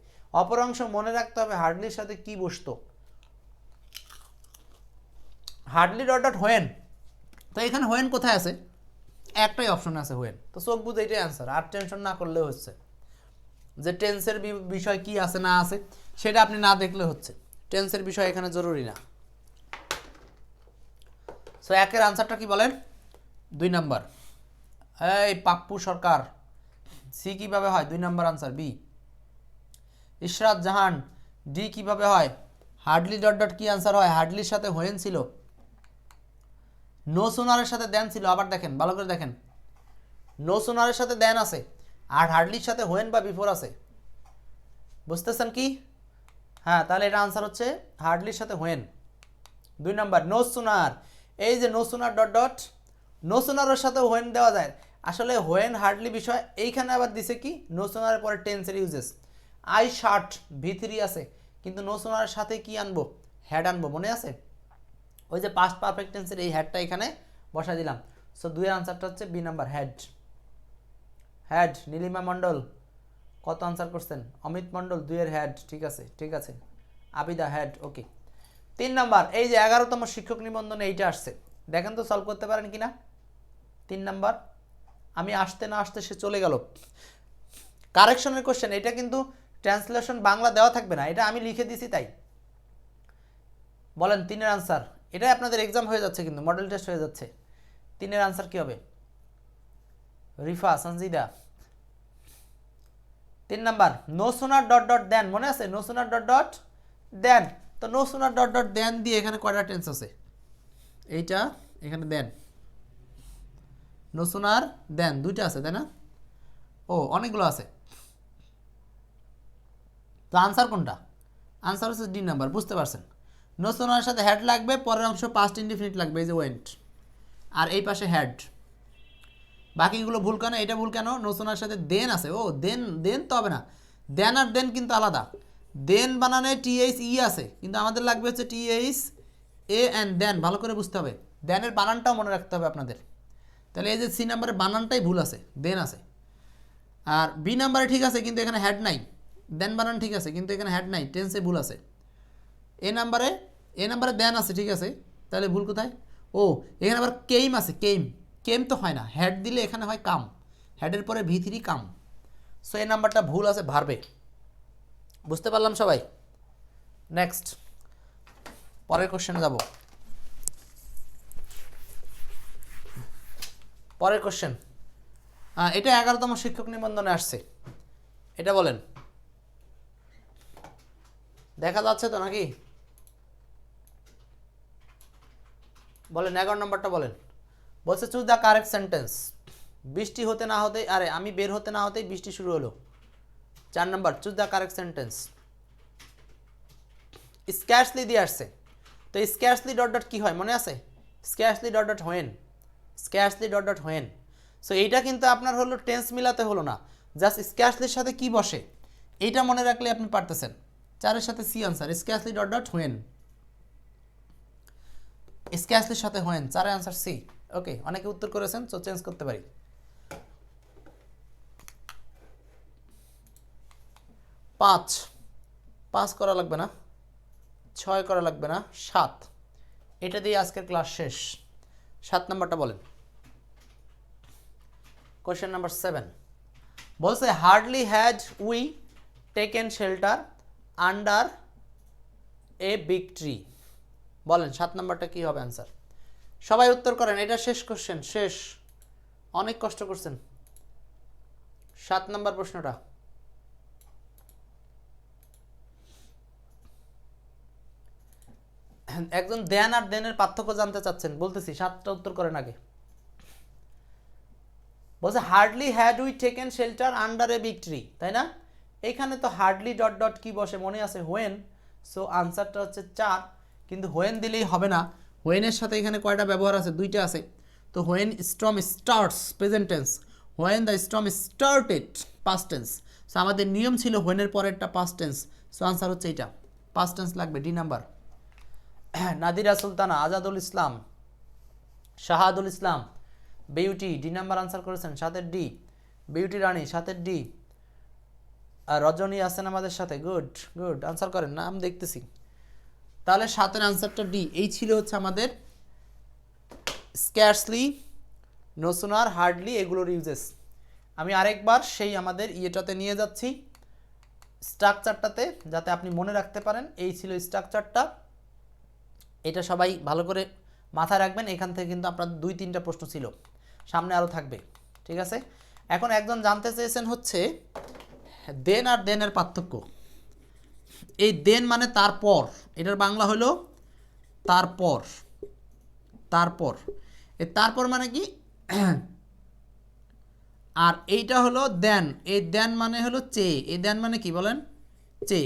অপর অংশ মনে রাখতে হবে হার্ডলির সাথে কি বসতো হার্ডলি ডট ডট হোয়েন তো এখানে হোয়েন কোথায় আছে একটাই অপশন আছে হোয়েন তো চোখ বুঝে এটাই আনসার আর টেনশন না করলে হচ্ছে যে টেন্সের বিষয় কি আছে না আছে সেটা আপনি না দেখলে হচ্ছে টেন্সের বিষয় এখানে জরুরি না সো একের আনসারটা কি বলেন 2 নাম্বার এই পাপ্পু সরকার সি কিভাবে হয় 2 নাম্বার আনসার বি ইশরাত জাহান ডি কিভাবে হয় হার্ডলি ডট ডট কি আনসার হয় হার্ডলির সাথে হোয়েন ছিল নো সোনারের সাথে দেন ছিল আবার দেখেন ভালো করে দেখেন নো সোনারের সাথে দেন আছে আর হার্ডলির সাথে হোয়েন বা বিফোর আছে বুঝতেছেন কি হ্যাঁ তাহলে এটা আনসার হচ্ছে হার্ডলির সাথে হোয়েন 2 নাম্বার নো সোনার এই যে no sooner dot dot no সোনারের সাথে হোয়েন দেওয়া যায় আসলে হোয়েন হার্ডলি বিষয় এইখানে আবার দিছে কি নো সোনারের পরে টেন্সের ইউজেস আই শার্ট ভি3 আছে কিন্তু নো সোনারের সাথে কি আনবো হ্যাড আনবো মনে আছে ওই যে পাস্ট পারফেক্ট টেন্সের এই হ্যাডটা এখানে বসাই দিলাম সো 2 এর আনসারটা হচ্ছে B number had had Nilima Mondal কত আনসার করছেন অমিত মণ্ডল 2 এর হ্যাড ঠিক আছে আবিদা হ্যাড ওকে 3 নাম্বার এই যে 11তম শিক্ষক নিবন্ধনে এইটা আসছে দেখেন তো সলভ করতে পারেন কিনা 3 নাম্বার আমি আসতে না আসতে সে চলে গেল কারেকশনের কোশ্চেন এটা কিন্তু ট্রান্সলেশন বাংলা দেওয়া থাকবে না এটা আমি লিখে দিছি তাই বলেন 3 এর আনসার এটাই আপনাদের এক্সাম হয়ে যাচ্ছে কিন্তু মডেল টেস্ট হয়ে যাচ্ছে 3 এর আনসার কি হবে Rifa Sanjida 3 number no sooner dot dot than মনে আছে নো সোনার ডট ডট দেন তো নো সোনার ডট ডট দেন দিয়ে এখানে কয়টা টেন্স আছে এইটা এখানে দেন নো সোনার দেন দুইটা আছে তাই না ও অনেকগুলো আছে তো আনসার কোনটা আনসার হচ্ছে ডি নাম্বার বুঝতে পারছেন নো সোনার সাথে হ্যাড লাগবে পরের অংশ পাস্ট ইনডিফিনিট লাগবে এই যে ওয়েন্ট আর এই পাশে হ্যাড বাকিগুলো ভুল কেন এটা ভুল কেন নো সোনার সাথে দেন আছে ও দেন দেন তো হবে না দেন আর দেন কিন্তু আলাদা দেন বানানে টিএইচ ই আছে কিন্তু আমাদের লাগবে হচ্ছে টিএইচ এ অ্যান্ড দেন ভালো করে বুঝতে হবে দেনের বানানটাও মনে রাখতে হবে আপনাদের তাহলে এই যে সি নাম্বারের বানানটাই ভুল আছে দেন আছে আর বি নাম্বারে ঠিক আছে কিন্তু এখানে হ্যাড নাই দেন বানান ঠিক আছে কিন্তু এখানে হ্যাড নাই টেন্সে ভুল আছে এ নাম্বারে দেন আছে ঠিক আছে তাহলে ভুল কোথায় ও এখানে আবার কেইম আছে কেম তো হয় না হ্যাড দিলে এখানে হয় কাম হ্যাডের পরে ভি3 কাম সো এই নাম্বারটা ভুল আছে ভার্বে বুঝতে পারলাম সবাই নেক্সট পরের কোশ্চেনে যাব পরের কোশ্চেন এটা 11তম শিক্ষক নিবন্ধনে আসছে এটা বলেন দেখা যাচ্ছে তো নাকি বলেন 11 নম্বরটা বলেন বলছে চুজ দ্য কারেক্ট সেন্টেন্স বৃষ্টি হতে না হতেই আরে আমি বের হতে না হতেই বৃষ্টি শুরু হলো 4 নম্বর চুজ দ্য কারেক্ট সেন্টেন্স স্ক্যার্সলি দিয়ে আসছে তো স্ক্যার্সলি ডট ডট কি হয় মনে আছে scarcely dot dot when scarcely dot dot when so এইটা কিন্তু আপনার হলো টেন্স মিলাতে হলো না জাস্ট স্ক্যার্সলির সাথে কি বসে এইটা মনে রাখলে আপনি পারতেছেন 4 এর সাথে C answer scarcely dot dot when স্ক্যার্সলির সাথে হোয়েন 4 এর আনসার সি ওকে অনেকে উত্তর করেছেন সো চেঞ্জ করতে পারি 5 করা লাগবে না 6 করা লাগবে না 7 এটা দিয়ে আজকের ক্লাস শেষ 7 নাম্বারটা বলেন কোশ্চেন নাম্বার 7 বলছে hardly had we taken shelter under a big tree বলেন 7 নাম্বারটা কি হবে আনসার সবাই উত্তর করেন এটা শেষ কোশ্চেন শেষ অনেক কষ্ট করছেন 7 নাম্বার প্রশ্নটা একজন দেন আর দেনের পার্থক্য জানতে চাচ্ছেন বলতেছি 7টা উত্তর করেন আগে বলছে hardly had we taken shelter under a big tree তাই না এখানে তো হার্ডলি ডট ডট কি বসে মনে আছে হোয়েন সো আনসারটা হচ্ছে 4, কিন্তু হোয়েন দিলেই হবে না, হোয়েনের সাথে এখানে কয়টা ব্যবহার আছে, 2টা আছে। তো when storm starts present tense, when the storm started past tense. So আমাদের নিয়ম ছিল হোয়েনের পরেরটা পাস্ট টেন্স। সো আনসার হচ্ছে এইটা, পাস্ট টেন্স লাগবে, ডি নাম্বার। নাদিরা সুলতানা, আজাদুল ইসলাম, শাহাদুল ইসলাম, বিউটি, ডি নাম্বার আনসার করেছেন, 7 ডি। বিউটি রানী 7 ডি। আর রজনী আছেন আমাদের সাথে, গুড গুড, আনসার করেন, নাম দেখতেছি। তাহলে 7 আনসারটা ডি। এই ছিল হচ্ছে আমাদের স্ক্যারসলি, নো সুনার, হার্ডলি এগুলোর ইউজেস। আমি আরেকবার সেই আমাদের ইয়েটাতে নিয়ে যাচ্ছি, স্ট্রাকচারটাতে, যাতে আপনি মনে রাখতে পারেন। এই ছিল স্ট্রাকচারটা, এটা সবাই ভালো করে মাথায় রাখবেন। এখান থেকে কিন্তু আপনার 2-3টা প্রশ্ন ছিল, সামনে আরও থাকবে, ঠিক আছে। এখন একজন জানতে চেয়েছেন হচ্ছে দেন আর দেনের পার্থক্য। এই দেন মানে তারপর, এটার বাংলা হলো তারপর। তারপর, এই তারপর মানে কি, আর এইটা হলো দেন। এই দেন মানে হলো চে, এই দেন মানে কি বলেন, চে।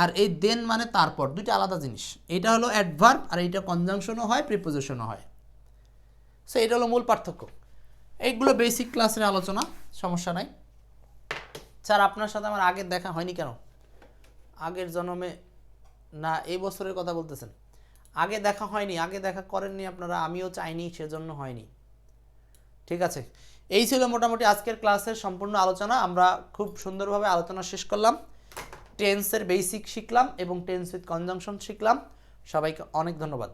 আর এই দেন মানে তারপর, দুইটা আলাদা জিনিস। এটা হলো অ্যাডভার্ব, আর এইটা কনজাংশনও হয়, প্রিপোজিশনও হয়। সো এটা হলো মূল পার্থক্য। এইগুলো বেসিক ক্লাসের আলোচনা, সমস্যা নাই। স্যার আপনার সাথে আমার আগের দেখা হয়নি কেন? আগের জন্মে না, এই বছরের কথা বলতেছেন? আগে দেখা হয়নি, আগে দেখা করেননি আপনারা, আমিও চাইনি, সেজন্য হয়নি। ঠিক আছে, এই ছিল মোটামুটি আজকের ক্লাসের সম্পূর্ণ আলোচনা। আমরা খুব সুন্দরভাবে আলোচনা শেষ করলাম, টেন্সের বেসিক শিখলাম এবং টেন্স উইথ কনজাংশন শিখলাম। সবাইকে অনেক ধন্যবাদ।